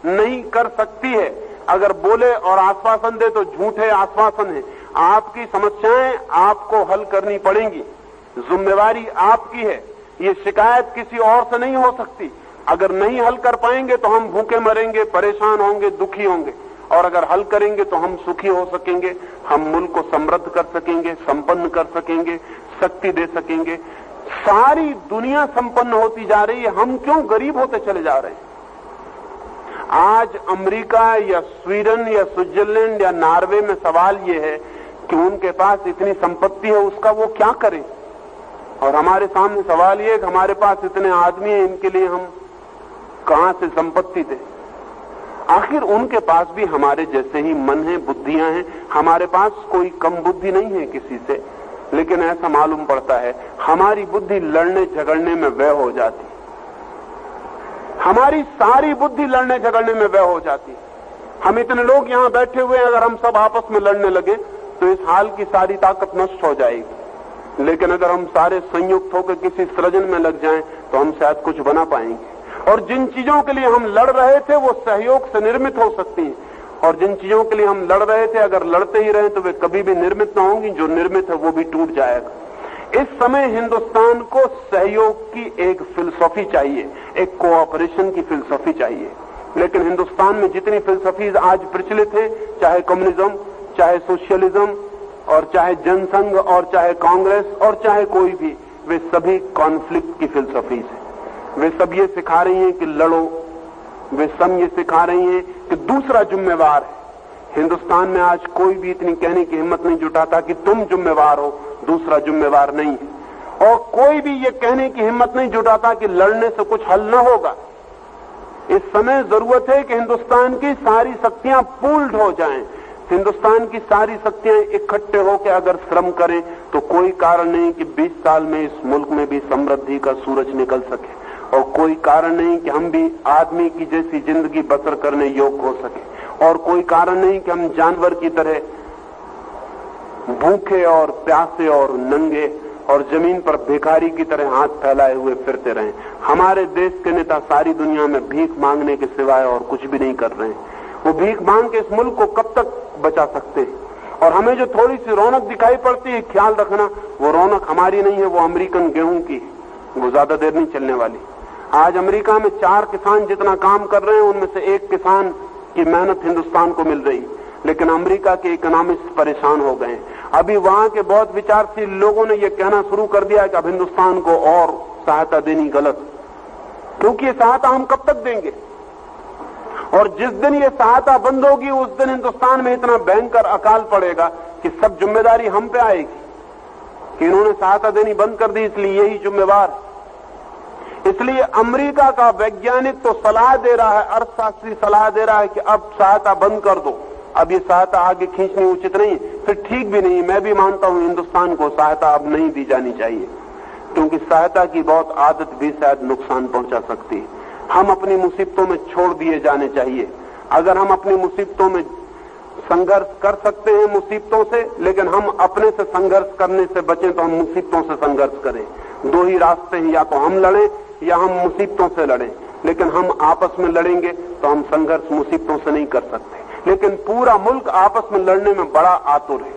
नहीं कर सकती है। अगर बोले और आश्वासन दे तो झूठे आश्वासन है। आपकी समस्याएं आपको हल करनी पड़ेंगी, जिम्मेवारी आपकी है। ये शिकायत किसी और से नहीं हो सकती। अगर नहीं हल कर पाएंगे तो हम भूखे मरेंगे, परेशान होंगे, दुखी होंगे, और अगर हल करेंगे तो हम सुखी हो सकेंगे, हम मुल्क को समृद्ध कर सकेंगे, संपन्न कर सकेंगे, शक्ति दे सकेंगे। सारी दुनिया संपन्न होती जा रही है, हम क्यों गरीब होते चले जा रहे हैं? आज अमेरिका या स्वीडन या स्विट्जरलैंड या नॉर्वे में सवाल यह है कि उनके पास इतनी संपत्ति है, उसका वो क्या करें? और हमारे सामने सवाल ये है कि हमारे पास इतने आदमी हैं, इनके लिए हम कहां से संपत्ति दें? आखिर उनके पास भी हमारे जैसे ही मन है, बुद्धियां हैं। हमारे पास कोई कम बुद्धि नहीं है किसी से, लेकिन ऐसा मालूम पड़ता है हमारी बुद्धि लड़ने झगड़ने में व्यय हो जाती। हमारी सारी बुद्धि लड़ने झगड़ने में व्यय हो जाती। हम इतने लोग यहां बैठे हुए हैं, अगर हम सब आपस में लड़ने लगे तो इस हाल की सारी ताकत नष्ट हो जाएगी। लेकिन अगर हम सारे संयुक्त होकर किसी सृजन में लग जाएं तो हम शायद कुछ बना पाएंगे। और जिन चीजों के लिए हम लड़ रहे थे वो सहयोग से निर्मित हो सकती हैं, और जिन चीजों के लिए हम लड़ रहे थे अगर लड़ते ही रहे तो वे कभी भी निर्मित न होंगी। जो निर्मित है वो भी टूट जाएगा। इस समय हिंदुस्तान को सहयोग की एक फिलसफी चाहिए, एक कोऑपरेशन की फिलसफी चाहिए। लेकिन हिंदुस्तान में जितनी फिलसफीज आज प्रचलित हैं, चाहे कम्युनिज्म, चाहे सोशलिज्म, और चाहे जनसंघ, और चाहे कांग्रेस, और चाहे कोई भी, वे सभी कॉन्फ्लिक्ट की फिलसफीज हैं। वे सब ये सिखा रही हैं कि लड़ो, वे सब ये सिखा रही हैं कि दूसरा जिम्मेवार है। हिंदुस्तान में आज कोई भी इतनी कहने की हिम्मत नहीं जुटाता कि तुम जिम्मेवार हो, दूसरा जिम्मेवार नहीं है। और कोई भी ये कहने की हिम्मत नहीं जुटाता कि लड़ने से कुछ हल न होगा। इस समय जरूरत है कि हिंदुस्तान की सारी शक्तियां पूल्ड हो जाएं। हिंदुस्तान की सारी शक्तियां इकट्ठे होकर अगर श्रम करें तो कोई कारण नहीं कि 20 साल में इस मुल्क में भी समृद्धि का सूरज निकल सके, और कोई कारण नहीं कि हम भी आदमी की जैसी जिंदगी बसर करने योग्य हो सके, और कोई कारण नहीं कि हम जानवर की तरह भूखे और प्यासे और नंगे और जमीन पर भिखारी की तरह हाथ फैलाए हुए फिरते रहें। हमारे देश के नेता सारी दुनिया में भीख मांगने के सिवाय और कुछ भी नहीं कर रहे हैं। वो भीख मांग के इस मुल्क को कब तक बचा सकते हैं? और हमें जो थोड़ी सी रौनक दिखाई पड़ती है, ख्याल रखना वो रौनक हमारी नहीं है, वो अमेरिकन गेहूं की, वो ज्यादा देर नहीं चलने वाली। आज अमेरिका में 4 किसान जितना काम कर रहे हैं उनमें से 1 किसान की मेहनत हिंदुस्तान को मिल रही, लेकिन अमेरिका के इकोनॉमिस्ट परेशान हो गए। अभी वहां के बहुत विचारशील लोगों ने यह कहना शुरू कर दिया कि अब हिंदुस्तान को और सहायता देनी गलत, क्योंकि ये सहायता हम कब तक देंगे? और जिस दिन ये सहायता बंद होगी उस दिन हिंदुस्तान में इतना भयंकर अकाल पड़ेगा कि सब जिम्मेदारी हम पे आएगी कि इन्होंने सहायता देनी बंद कर दी, इसलिए यही जिम्मेवार। इसलिए अमेरिका का वैज्ञानिक तो सलाह दे रहा है, अर्थशास्त्री सलाह दे रहा है कि अब सहायता बंद कर दो, अब ये सहायता आगे खींचनी उचित नहीं, फिर ठीक भी नहीं। मैं भी मानता हूं हिंदुस्तान को सहायता अब नहीं दी जानी चाहिए, क्योंकि सहायता की बहुत आदत भी शायद नुकसान पहुंचा सकती है। हम अपनी मुसीबतों में छोड़ दिए जाने चाहिए। अगर हम अपनी मुसीबतों में संघर्ष कर सकते हैं मुसीबतों से, लेकिन हम अपने से संघर्ष करने से बचें तो हम मुसीबतों से संघर्ष करें। 2 ही रास्ते हैं, या तो हम लड़ें या हम मुसीबतों से लड़ें। लेकिन हम आपस में लड़ेंगे तो हम संघर्ष मुसीबतों से नहीं कर सकते। लेकिन पूरा मुल्क आपस में लड़ने में बड़ा आतुर है,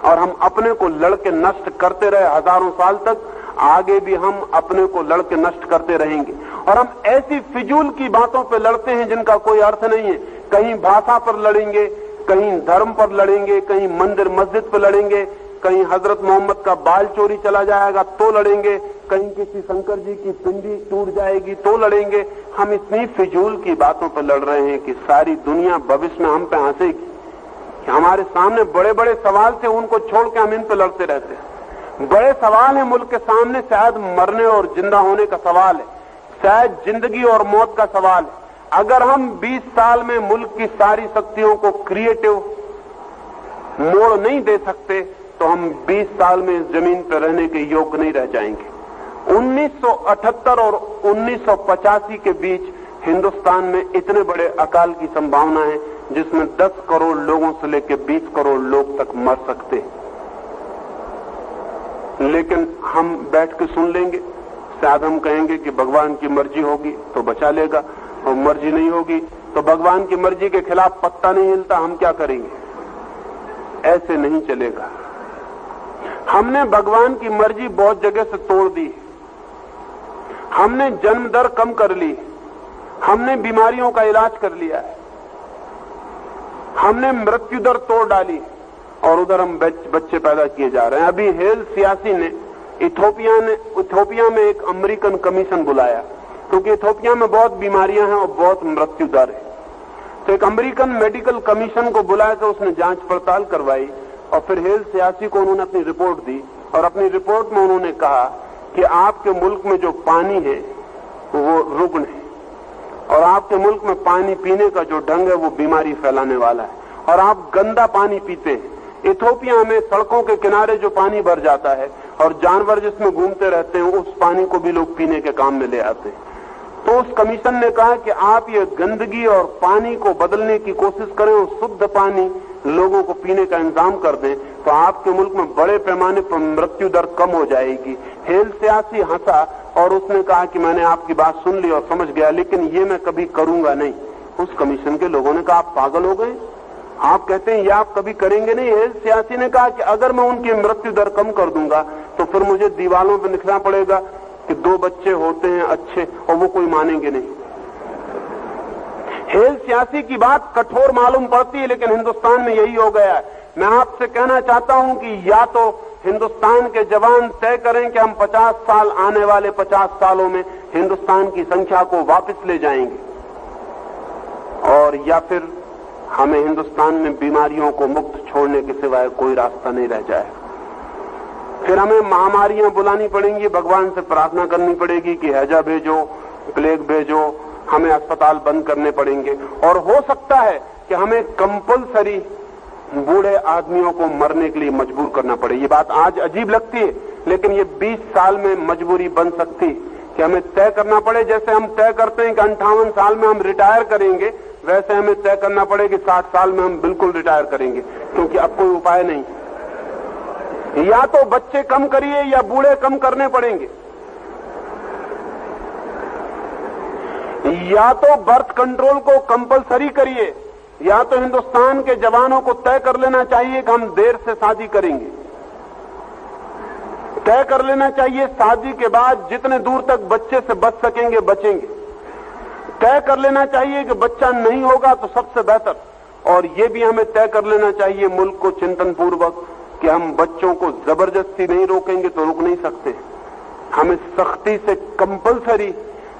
और हम अपने को लड़के नष्ट करते रहे हजारों साल तक, आगे भी हम अपने को लड़के नष्ट करते रहेंगे। और हम ऐसी फिजूल की बातों पर लड़ते हैं जिनका कोई अर्थ नहीं है। कहीं भाषा पर लड़ेंगे, कहीं धर्म पर लड़ेंगे, कहीं मंदिर मस्जिद पर लड़ेंगे, कहीं हजरत मोहम्मद का बाल चोरी चला जाएगा तो लड़ेंगे, कहीं किसी शंकर जी की पिंडी टूट जाएगी तो लड़ेंगे। हम इतनी फिजूल की बातों पर लड़ रहे हैं कि सारी दुनिया भविष्य में हम पे हंसेगी कि हमारे सामने बड़े बड़े सवाल थे, उनको छोड़ के हम इन पे लड़ते रहते हैं। बड़े सवाल है मुल्क के सामने, शायद मरने और जिंदा होने का सवाल है, शायद जिंदगी और मौत का सवाल है। अगर हम 20 साल में मुल्क की सारी शक्तियों को क्रिएटिव मोड़ नहीं दे सकते तो हम 20 साल में इस जमीन पर रहने के योग्य नहीं रह जाएंगे। 1978 और 1985 के बीच हिंदुस्तान में इतने बड़े अकाल की संभावना है जिसमें 10 करोड़ लोगों से लेकर 20 करोड़ लोग तक मर सकते हैं। लेकिन हम बैठ के सुन लेंगे, शायद हम कहेंगे कि भगवान की मर्जी होगी तो बचा लेगा, और मर्जी नहीं होगी तो भगवान की मर्जी के खिलाफ पत्ता नहीं हिलता, हम क्या करेंगे? ऐसे नहीं चलेगा। हमने भगवान की मर्जी बहुत जगह से तोड़ दी, हमने जन्म दर कम कर ली, हमने बीमारियों का इलाज कर लिया है, हमने मृत्यु दर तोड़ डाली, और उधर हम बच्चे पैदा किए जा रहे हैं। अभी हेल सियासी ने इथोपिया में एक अमेरिकन कमीशन बुलाया, क्योंकि इथोपिया में बहुत बीमारियां हैं और बहुत मृत्यु दर है। तो एक अमेरिकन मेडिकल कमीशन को बुलाया तो उसने जांच पड़ताल करवाई, और फिर हेल सियासी को उन्होंने अपनी रिपोर्ट दी, और अपनी रिपोर्ट में उन्होंने कहा कि आपके मुल्क में जो पानी है वो रुग्ण है, और आपके मुल्क में पानी पीने का जो ढंग है वो बीमारी फैलाने वाला है, और आप गंदा पानी पीते हैं। इथोपिया में सड़कों के किनारे जो पानी भर जाता है और जानवर जिसमें घूमते रहते हैं, उस पानी को भी लोग पीने के काम में ले आते हैं। तो उस कमीशन ने कहा कि आप ये गंदगी और पानी को बदलने की कोशिश करें और शुद्ध पानी लोगों को पीने का इंतजाम कर दें, तो आपके मुल्क में बड़े पैमाने पर मृत्यु दर कम हो जाएगी। हेल सियासी हंसा और उसने कहा कि मैंने आपकी बात सुन ली और समझ गया, लेकिन ये मैं कभी करूंगा नहीं। उस कमीशन के लोगों ने कहा आप पागल हो गए, आप कहते हैं ये आप कभी करेंगे नहीं। हेल सियासी ने कहा कि अगर मैं उनकी मृत्यु दर कम कर दूंगा तो फिर मुझे दीवारों पर लिखना पड़ेगा कि 2 बच्चे होते हैं अच्छे, और वो कोई मानेंगे नहीं। हेल सियासी की बात कठोर मालूम पड़ती है, लेकिन हिंदुस्तान में यही हो गया है। मैं आपसे कहना चाहता हूं कि या तो हिंदुस्तान के जवान तय करें कि हम 50 साल, आने वाले 50 सालों में हिंदुस्तान की संख्या को वापस ले जाएंगे, और या फिर हमें हिंदुस्तान में बीमारियों को मुक्त छोड़ने के सिवाय कोई रास्ता नहीं रह जाए। फिर हमें महामारियां बुलानी पड़ेंगी, भगवान से प्रार्थना करनी पड़ेगी कि हैजा भेजो, प्लेग भेजो, हमें अस्पताल बंद करने पड़ेंगे, और हो सकता है कि हमें कंपलसरी बूढ़े आदमियों को मरने के लिए मजबूर करना पड़े। ये बात आज अजीब लगती है, लेकिन ये 20 साल में मजबूरी बन सकती कि हमें तय करना पड़े। जैसे हम तय करते हैं कि 58 साल में हम रिटायर करेंगे, वैसे हमें तय करना पड़े कि 60 साल में हम बिल्कुल रिटायर करेंगे, क्योंकि अब कोई उपाय नहीं। या तो बच्चे कम करिए या बूढ़े कम करने पड़ेंगे, या तो बर्थ कंट्रोल को कंपलसरी करिए, या तो हिंदुस्तान के जवानों को तय कर लेना चाहिए कि हम देर से शादी करेंगे। तय कर लेना चाहिए शादी के बाद जितने दूर तक बच्चे से बच सकेंगे बचेंगे। तय कर लेना चाहिए कि बच्चा नहीं होगा तो सबसे बेहतर। और ये भी हमें तय कर लेना चाहिए मुल्क को चिंतन पूर्वक कि हम बच्चों को जबरदस्ती नहीं रोकेंगे तो रुक नहीं सकते। हमें सख्ती से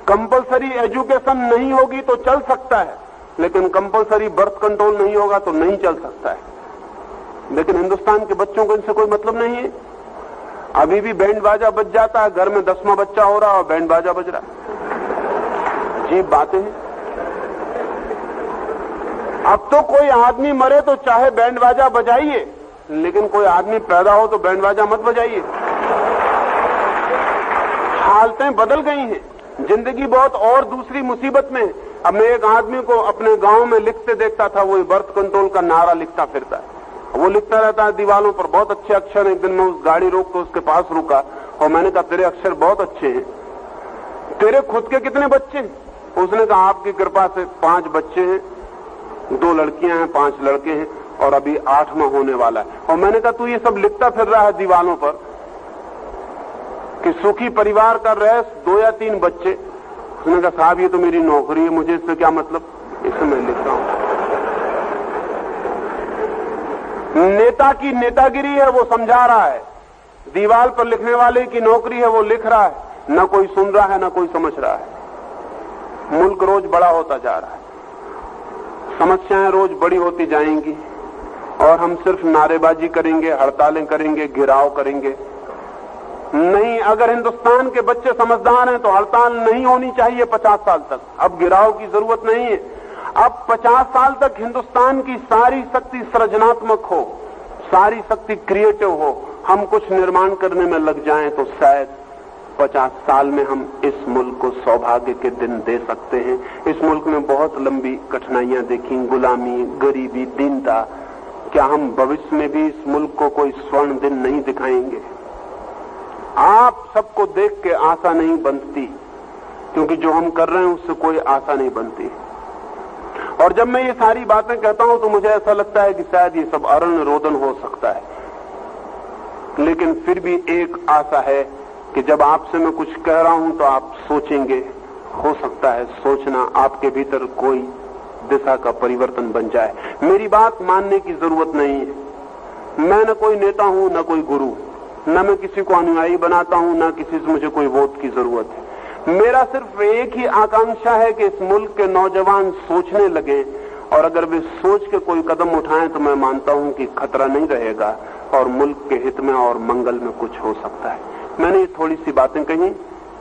कंपलसरी एजुकेशन नहीं होगी तो चल सकता है, लेकिन कंपलसरी बर्थ कंट्रोल नहीं होगा तो नहीं चल सकता है। लेकिन हिंदुस्तान के बच्चों को इनसे कोई मतलब नहीं है। अभी भी बैंड बाजा बज जाता है, घर में 10वां बच्चा हो रहा है और बैंड बाजा बज रहा है। अजीब बातें हैं। अब तो कोई आदमी मरे तो चाहे बैंड बाजा बजाइए, लेकिन कोई आदमी पैदा हो तो बैंड बाजा मत बजाइए। हालतें बदल गई हैं, जिंदगी बहुत और दूसरी मुसीबत में। अब मैं एक आदमी को अपने गांव में लिखते देखता था, वो बर्थ कंट्रोल का नारा लिखता फिरता है। वो लिखता रहता है दीवारों पर, बहुत अच्छे अक्षर। एक दिन मैं उस गाड़ी रोक कर उसके पास रुका और मैंने कहा तेरे अक्षर बहुत अच्छे हैं, तेरे खुद के कितने बच्चे? उसने कहा आपकी कृपा से 5 बच्चे हैं, 2 लड़कियां हैं, 5 लड़के हैं, और अभी 8वां होने वाला है। और मैंने कहा तू ये सब लिखता फिर रहा है दीवारों पर कि सुखी परिवार का रहस्य, 2 या 3 बच्चे। उसने कहा साहब ये तो मेरी नौकरी है, मुझे इससे क्या मतलब, इसे मैं लिखता हूं। नेता की नेतागिरी है, वो समझा रहा है। दीवार पर लिखने वाले की नौकरी है, वो लिख रहा है। न कोई सुन रहा है, न कोई समझ रहा है। मुल्क रोज बड़ा होता जा रहा है, समस्याएं रोज बड़ी होती जाएंगी, और हम सिर्फ नारेबाजी करेंगे, हड़तालें करेंगे, घेराव करेंगे। नहीं, अगर हिंदुस्तान के बच्चे समझदार हैं तो हड़ताल नहीं होनी चाहिए 50 साल तक। अब गिराव की जरूरत नहीं है। अब 50 साल तक हिंदुस्तान की सारी शक्ति सृजनात्मक हो, सारी शक्ति क्रिएटिव हो, हम कुछ निर्माण करने में लग जाएं तो शायद 50 साल में हम इस मुल्क को सौभाग्य के दिन दे सकते हैं। इस मुल्क में बहुत लंबी कठिनाइयां देखी, गुलामी, गरीबी, दीनता। क्या हम भविष्य में भी इस मुल्क को कोई स्वर्ण दिन नहीं दिखाएंगे? आप सबको देख के आशा नहीं बनती, क्योंकि जो हम कर रहे हैं उससे कोई आशा नहीं बनती। और जब मैं ये सारी बातें कहता हूं तो मुझे ऐसा लगता है कि शायद ये सब अरण रोदन हो सकता है, लेकिन फिर भी एक आशा है कि जब आपसे मैं कुछ कह रहा हूं तो आप सोचेंगे। हो सकता है सोचना आपके भीतर कोई दिशा का परिवर्तन बन जाए। मेरी बात मानने की जरूरत नहीं है। मैं न कोई नेता हूं, न कोई गुरु, न मैं किसी को अनुयायी बनाता हूं, न किसी से मुझे कोई वोट की जरूरत है। मेरा सिर्फ एक ही आकांक्षा है कि इस मुल्क के नौजवान सोचने लगे, और अगर वे सोच के कोई कदम उठाएं तो मैं मानता हूं कि खतरा नहीं रहेगा और मुल्क के हित में और मंगल में कुछ हो सकता है। मैंने ये थोड़ी सी बातें कही,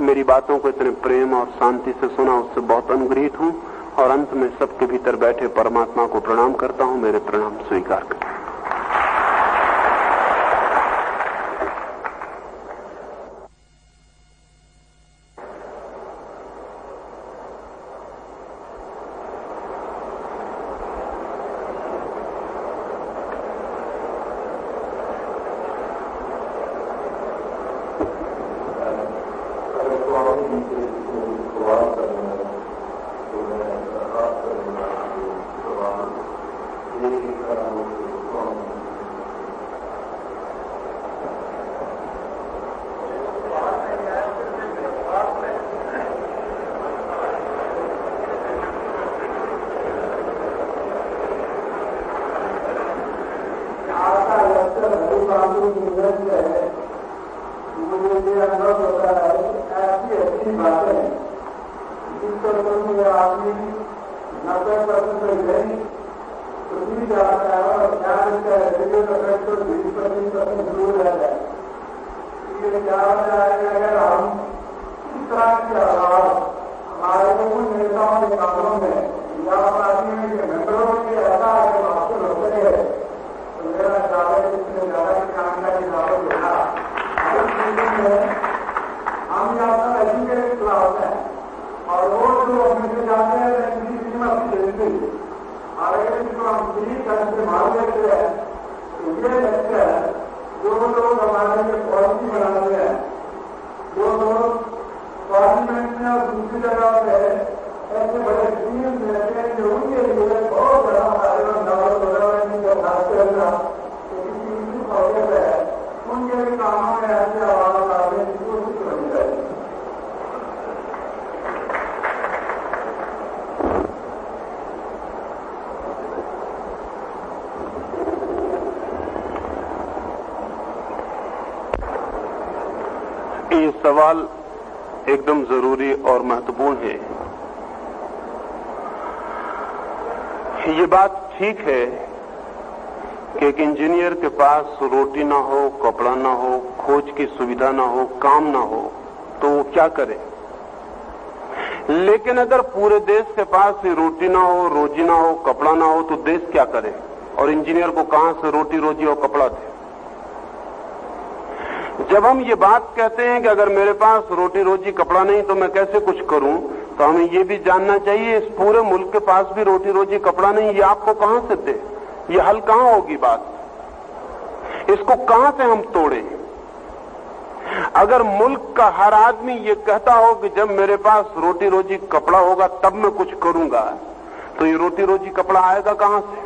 मेरी बातों को इतने प्रेम और शांति से सुना, उससे बहुत अनुग्रहित हूं। और अंत में सबके भीतर बैठे परमात्मा को प्रणाम करता हूं। मेरे प्रणाम स्वीकार करें। ये सवाल एकदम जरूरी और महत्वपूर्ण है। ये बात ठीक है कि एक इंजीनियर के पास रोटी ना हो, कपड़ा ना हो, खोज की सुविधा ना हो, काम ना हो तो वो क्या करे। लेकिन अगर पूरे देश के पास रोटी ना हो, रोजी ना हो, कपड़ा ना हो तो देश क्या करे और इंजीनियर को कहां से रोटी रोजी और कपड़ा दे। जब हम ये बात कहते हैं कि अगर मेरे पास रोटी रोजी कपड़ा नहीं तो मैं कैसे कुछ करूं, तो हमें ये भी जानना चाहिए इस पूरे मुल्क के पास भी रोटी रोजी कपड़ा नहीं, ये आपको कहां से दे, ये हल कहां होगी बात, इसको कहां से हम तोड़ें। अगर मुल्क का हर आदमी ये कहता हो कि जब मेरे पास रोटी रोजी कपड़ा होगा तब मैं कुछ करूंगा, तो ये रोटी रोजी कपड़ा आएगा कहां से।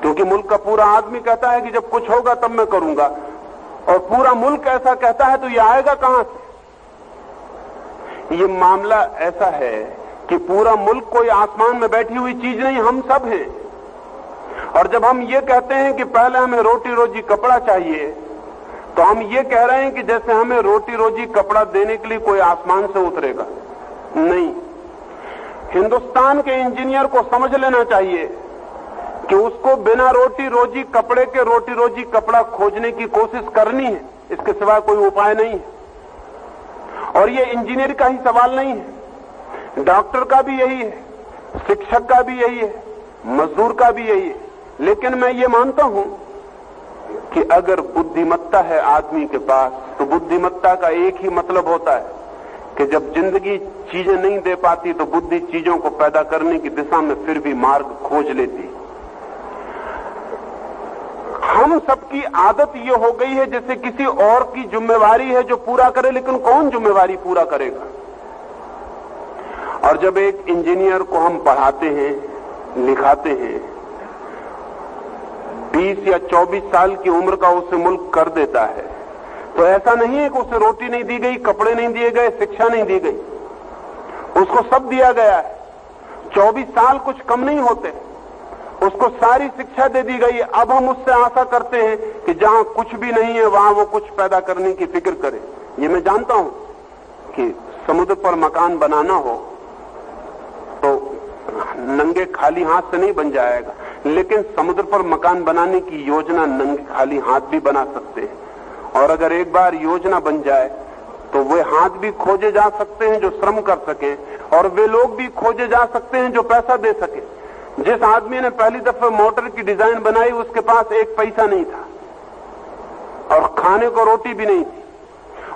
क्योंकि मुल्क का पूरा आदमी कहता है कि जब कुछ होगा तब मैं करूंगा, और पूरा मुल्क ऐसा कहता है, तो ये आएगा कहां से। ये मामला ऐसा है कि पूरा मुल्क कोई आसमान में बैठी हुई चीज नहीं, हम सब हैं। और जब हम ये कहते हैं कि पहले हमें रोटी रोजी कपड़ा चाहिए, तो हम ये कह रहे हैं कि जैसे हमें रोटी रोजी कपड़ा देने के लिए कोई आसमान से उतरेगा। नहीं, हिंदुस्तान के इंजीनियर को समझ लेना चाहिए कि उसको बिना रोटी रोजी कपड़े के रोटी रोजी कपड़ा खोजने की कोशिश करनी है, इसके सिवा कोई उपाय नहीं है। और ये इंजीनियर का ही सवाल नहीं है, डॉक्टर का भी यही है, शिक्षक का भी यही है, मजदूर का भी यही है। लेकिन मैं ये मानता हूं कि अगर बुद्धिमत्ता है आदमी के पास, तो बुद्धिमत्ता का एक ही मतलब होता है कि जब जिंदगी चीजें नहीं दे पाती तो बुद्धि चीजों को पैदा करने की दिशा में फिर भी मार्ग खोज लेती। हम सबकी आदत ये हो गई है जैसे किसी और की जिम्मेवारी है जो पूरा करे, लेकिन कौन जिम्मेवारी पूरा करेगा। और जब एक इंजीनियर को हम पढ़ाते हैं, लिखाते हैं, 20 या 24 साल की उम्र का उसे मुल्क कर देता है, तो ऐसा नहीं है कि उसे रोटी नहीं दी गई, कपड़े नहीं दिए गए, शिक्षा नहीं दी गई, उसको सब दिया गया है। 24 साल कुछ कम नहीं होते, उसको सारी शिक्षा दे दी गई है। अब हम उससे आशा करते हैं कि जहां कुछ भी नहीं है वहां वो कुछ पैदा करने की फिक्र करे। ये मैं जानता हूं कि समुद्र पर मकान बनाना हो तो नंगे खाली हाथ से नहीं बन जाएगा, लेकिन समुद्र पर मकान बनाने की योजना नंगे खाली हाथ भी बना सकते हैं। और अगर एक बार योजना बन जाए तो वे हाथ भी खोजे जा सकते हैं जो श्रम कर सके, और वे लोग भी खोजे जा सकते हैं जो पैसा दे सके। जिस आदमी ने पहली दफे मोटर की डिजाइन बनाई उसके पास एक पैसा नहीं था और खाने को रोटी भी नहीं थी,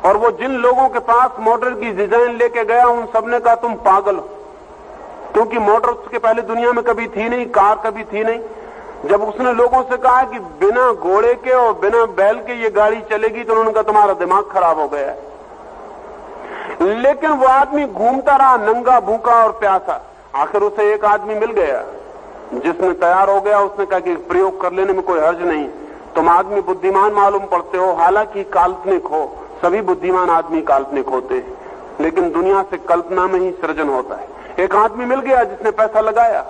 और वो जिन लोगों के पास मोटर की डिजाइन लेके गया उन सबने कहा तुम पागल हो, क्योंकि मोटर उसके पहले दुनिया में कभी थी नहीं, कार कभी थी नहीं। जब उसने लोगों से कहा कि बिना घोड़े के और बिना बैल के ये गाड़ी चलेगी, तो उन्होंने कहा तुम्हारा दिमाग खराब हो गया है। लेकिन वो आदमी घूमता रहा नंगा, भूखा और प्यासा। आखिर उसे एक आदमी मिल गया जिसने तैयार हो गया। उसने कहा कि प्रयोग कर लेने में कोई हर्ज नहीं, तुम आदमी बुद्धिमान मालूम पड़ते हो, हालांकि काल्पनिक हो। सभी बुद्धिमान आदमी काल्पनिक होते हैं, लेकिन दुनिया से कल्पना में ही सृजन होता है। एक आदमी मिल गया जिसने पैसा लगाया।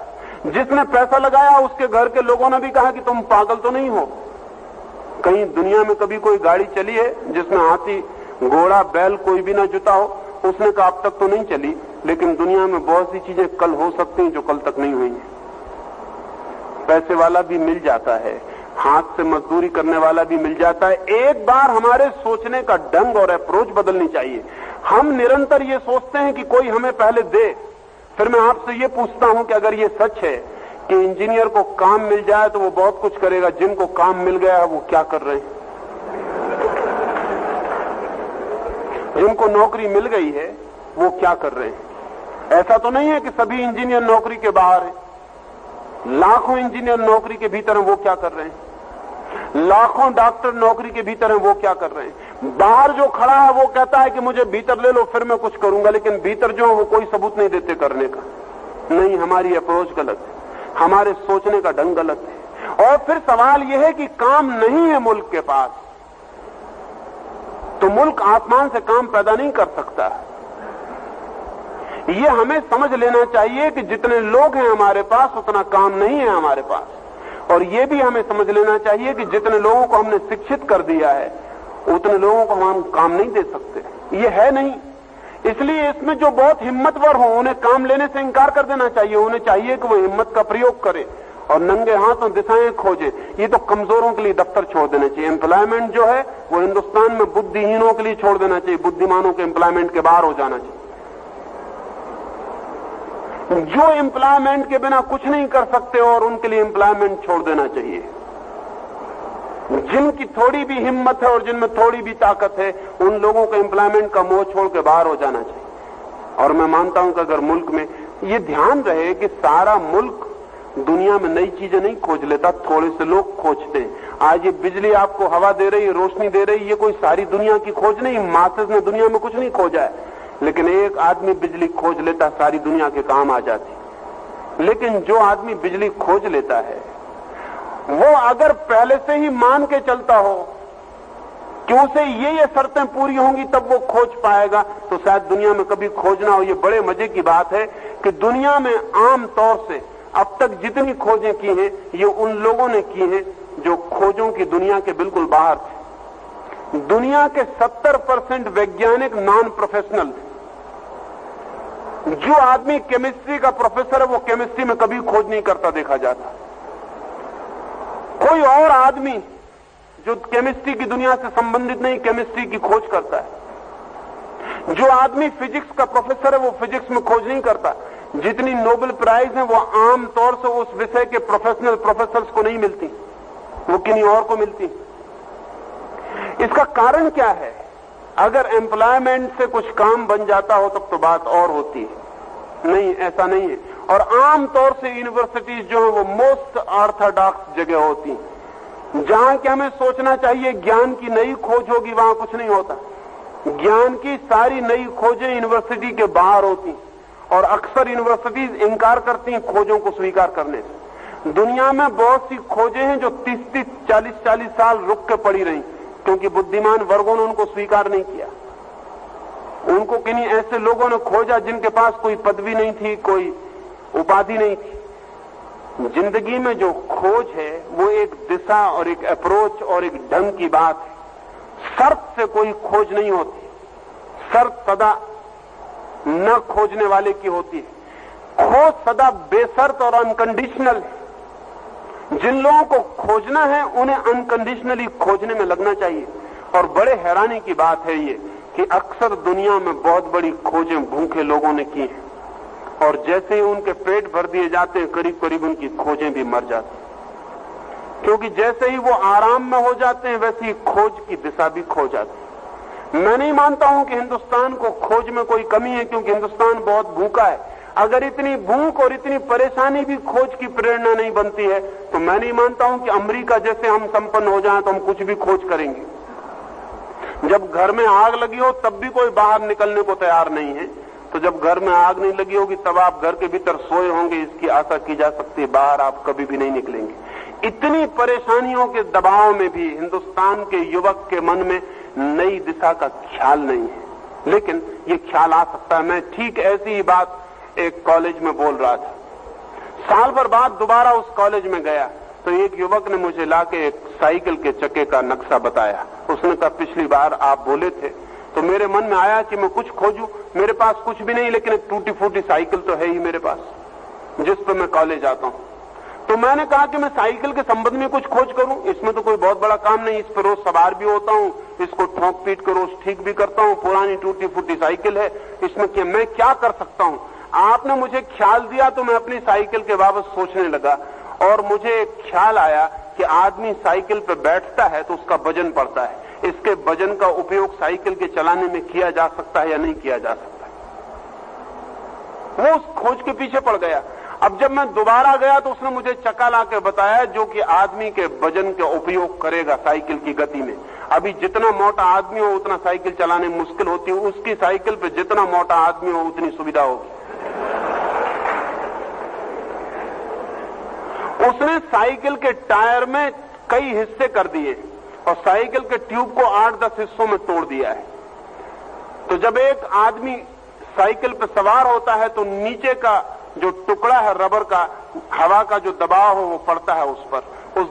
जिसने पैसा लगाया उसके घर के लोगों ने भी कहा कि तुम पागल तो नहीं हो। कहीं दुनिया में कभी कोई गाड़ी चली है जिसमें हाथी, घोड़ा, बैल कोई भी ना जुता हो? उसने कहा अब तक तो नहीं चली, लेकिन दुनिया में बहुत सी चीजें कल हो सकती हैं जो कल तक नहीं हुई हैं। पैसे वाला भी मिल जाता है, हाथ से मजदूरी करने वाला भी मिल जाता है। एक बार हमारे सोचने का ढंग और अप्रोच बदलनी चाहिए। हम निरंतर ये सोचते हैं कि कोई हमें पहले दे। फिर मैं आपसे ये पूछता हूं कि अगर ये सच है कि इंजीनियर को काम मिल जाए तो वो बहुत कुछ करेगा, जिनको काम मिल गया है वो क्या कर रहे हैं? जिनको नौकरी मिल गई है वो क्या कर रहे हैं? ऐसा तो नहीं है कि सभी इंजीनियर नौकरी के बाहर हैं। लाखों इंजीनियर नौकरी के भीतर हैं, वो क्या कर रहे हैं? लाखों डॉक्टर नौकरी के भीतर हैं, वो क्या कर रहे हैं? बाहर जो खड़ा है वो कहता है कि मुझे भीतर ले लो फिर मैं कुछ करूंगा, लेकिन भीतर जो है वो कोई सबूत नहीं देते करने का। नहीं, हमारी अप्रोच गलत है, हमारे सोचने का ढंग गलत है। और फिर सवाल यह है कि काम नहीं है मुल्क के पास, तो मुल्क आसमान से काम पैदा नहीं कर सकता। ये हमें समझ लेना चाहिए कि जितने लोग हैं हमारे पास उतना काम नहीं है हमारे पास। और ये भी हमें समझ लेना चाहिए कि जितने लोगों को हमने शिक्षित कर दिया है उतने लोगों को हम काम नहीं दे सकते। ये है नहीं। इसलिए इसमें जो बहुत हिम्मतवर हो उन्हें काम लेने से इंकार कर देना चाहिए। उन्हें चाहिए कि वो हिम्मत का प्रयोग करें और नंगे हाथों दिशाएं खोजे। ये तो कमजोरों के लिए दफ्तर छोड़ देना चाहिए। एम्प्लॉयमेंट जो है वो हिंदुस्तान में बुद्धिहीनों के लिए छोड़ देना चाहिए, बुद्धिमानों के एम्प्लॉयमेंट के बाहर हो जाना चाहिए। जो एम्प्लॉयमेंट के बिना कुछ नहीं कर सकते और उनके लिए एम्प्लॉयमेंट छोड़ देना चाहिए। जिनकी थोड़ी भी हिम्मत है और जिनमें थोड़ी भी ताकत है उन लोगों को एम्प्लॉयमेंट का मोह छोड़ के बाहर हो जाना चाहिए। और मैं मानता हूं कि अगर मुल्क में ये ध्यान रहे कि सारा मुल्क दुनिया में नई चीजें नहीं खोज लेता, थोड़े से लोग खोजते हैं। आज ये बिजली आपको हवा दे रही, रोशनी दे रही, ये कोई सारी दुनिया की खोज नहीं। मासेस ने दुनिया में कुछ नहीं खोजा है, लेकिन एक आदमी बिजली खोज लेता, सारी दुनिया के काम आ जाती। लेकिन जो आदमी बिजली खोज लेता है वो अगर पहले से ही मान के चलता हो कि उसे ये शर्तें पूरी होंगी तब वो खोज पाएगा, तो शायद दुनिया में कभी खोज ना हो। ये बड़े मजे की बात है कि दुनिया में आम तौर से अब तक जितनी खोजें की हैं ये उन लोगों ने की हैं जो खोजों की दुनिया के बिल्कुल बाहर थे। दुनिया के 70% वैज्ञानिक नॉन प्रोफेशनल थे। जो आदमी केमिस्ट्री का प्रोफेसर है वो केमिस्ट्री में कभी खोज नहीं करता देखा जाता। कोई और आदमी जो केमिस्ट्री की दुनिया से संबंधित नहीं केमिस्ट्री की खोज करता है। जो आदमी फिजिक्स का प्रोफेसर है वो फिजिक्स में खोज नहीं करता। जितनी नोबेल प्राइज है वो आम तौर से उस विषय के प्रोफेशनल प्रोफेसर्स को नहीं मिलती, वो किन्हीं और को मिलती। इसका कारण क्या है? अगर एम्प्लॉयमेंट से कुछ काम बन जाता हो तब तो बात और होती है। नहीं, ऐसा नहीं है। और आम तौर से यूनिवर्सिटीज जो है वो मोस्ट ऑर्थोडॉक्स जगह होती हैं, जहां कि हमें सोचना चाहिए ज्ञान की नई खोज होगी, वहां कुछ नहीं होता। ज्ञान की सारी नई खोजें यूनिवर्सिटी के बाहर होती और अक्सर यूनिवर्सिटीज इंकार करती हैं खोजों को स्वीकार करने से। दुनिया में बहुत सी खोजें हैं जो 30-30, 40-40 साल रुक के पड़ी रही क्योंकि बुद्धिमान वर्गों ने उनको स्वीकार नहीं किया। उनको किन्हीं ऐसे लोगों ने खोजा जिनके पास कोई पदवी नहीं थी, कोई उपाधि नहीं थी। जिंदगी में जो खोज है वो एक दिशा और एक अप्रोच और एक ढंग की बात है। शर्त से कोई खोज नहीं होती। शर्त सदा न खोजने वाले की होती है। खोज सदा बेशर्त और अनकंडीशनल है। जिन लोगों को खोजना है उन्हें अनकंडीशनली खोजने में लगना चाहिए। और बड़े हैरानी की बात है ये कि अक्सर दुनिया में बहुत बड़ी खोजें भूखे लोगों ने की हैं और जैसे ही उनके पेट भर दिए जाते हैं करीब करीब उनकी खोजें भी मर जाती हैं। क्योंकि जैसे ही वो आराम में हो जाते हैं वैसे ही खोज की दिशा भी खो जाती है। मैं नहीं मानता हूं कि हिंदुस्तान को खोज में कोई कमी है, क्योंकि हिंदुस्तान बहुत भूखा है। अगर इतनी भूख और इतनी परेशानी भी खोज की प्रेरणा नहीं बनती है तो मैं नहीं मानता हूं कि अमेरिका जैसे हम संपन्न हो जाएं तो हम कुछ भी खोज करेंगे। जब घर में आग लगी हो तब भी कोई बाहर निकलने को तैयार नहीं है, तो जब घर में आग नहीं लगी होगी तब आप घर के भीतर सोए होंगे, इसकी आशा की जा सकती है बाहर आप कभी भी नहीं निकलेंगे। इतनी परेशानियों के दबाव में भी हिंदुस्तान के युवक के मन में नई दिशा का ख्याल नहीं है, लेकिन ये ख्याल आ सकता है। मैं ठीक ऐसी ही बात एक कॉलेज में बोल रहा था। साल भर बाद दोबारा उस कॉलेज में गया तो एक युवक ने मुझे लाके एक साइकिल के चक्के का नक्शा बताया। उसने कहा पिछली बार आप बोले थे, तो मेरे मन में आया कि मैं कुछ खोजूं। मेरे पास कुछ भी नहीं, लेकिन एक टूटी फूटी साइकिल तो है ही मेरे पास, जिस पर मैं कॉलेज आता हूं। तो मैंने कहा कि मैं साइकिल के संबंध में कुछ खोज करूं, इसमें तो कोई बहुत बड़ा काम नहीं, इस पर रोज सवार भी होता हूं, इसको ठोक पीट कर रोज ठीक भी करता हूं, पुरानी टूटी फूटी साइकिल है, इसमें क्या मैं क्या कर सकता हूं। आपने मुझे ख्याल दिया तो मैं अपनी साइकिल के बाबत सोचने लगा, और मुझे एक ख्याल आया कि आदमी साइकिल पर बैठता है तो उसका वजन पड़ता है, इसके वजन का उपयोग साइकिल के चलाने में किया जा सकता है या नहीं किया जा सकता है। वो उस खोज के पीछे पड़ गया। अब जब मैं दोबारा गया तो उसने मुझे चक्का लाके बताया जो कि आदमी के वजन का उपयोग करेगा साइकिल की गति में। अभी जितना मोटा आदमी हो उतना साइकिल चलाने में मुश्किल होती है, उसकी साइकिल पे जितना मोटा आदमी हो उतनी सुविधा होगी। उसने साइकिल के टायर में कई हिस्से कर दिए और साइकिल के ट्यूब को 8-10 हिस्सों में तोड़ दिया है। तो जब एक आदमी साइकिल पर सवार होता है तो नीचे का जो टुकड़ा है रबर का, हवा का जो दबाव हो वो पड़ता है उस पर। उस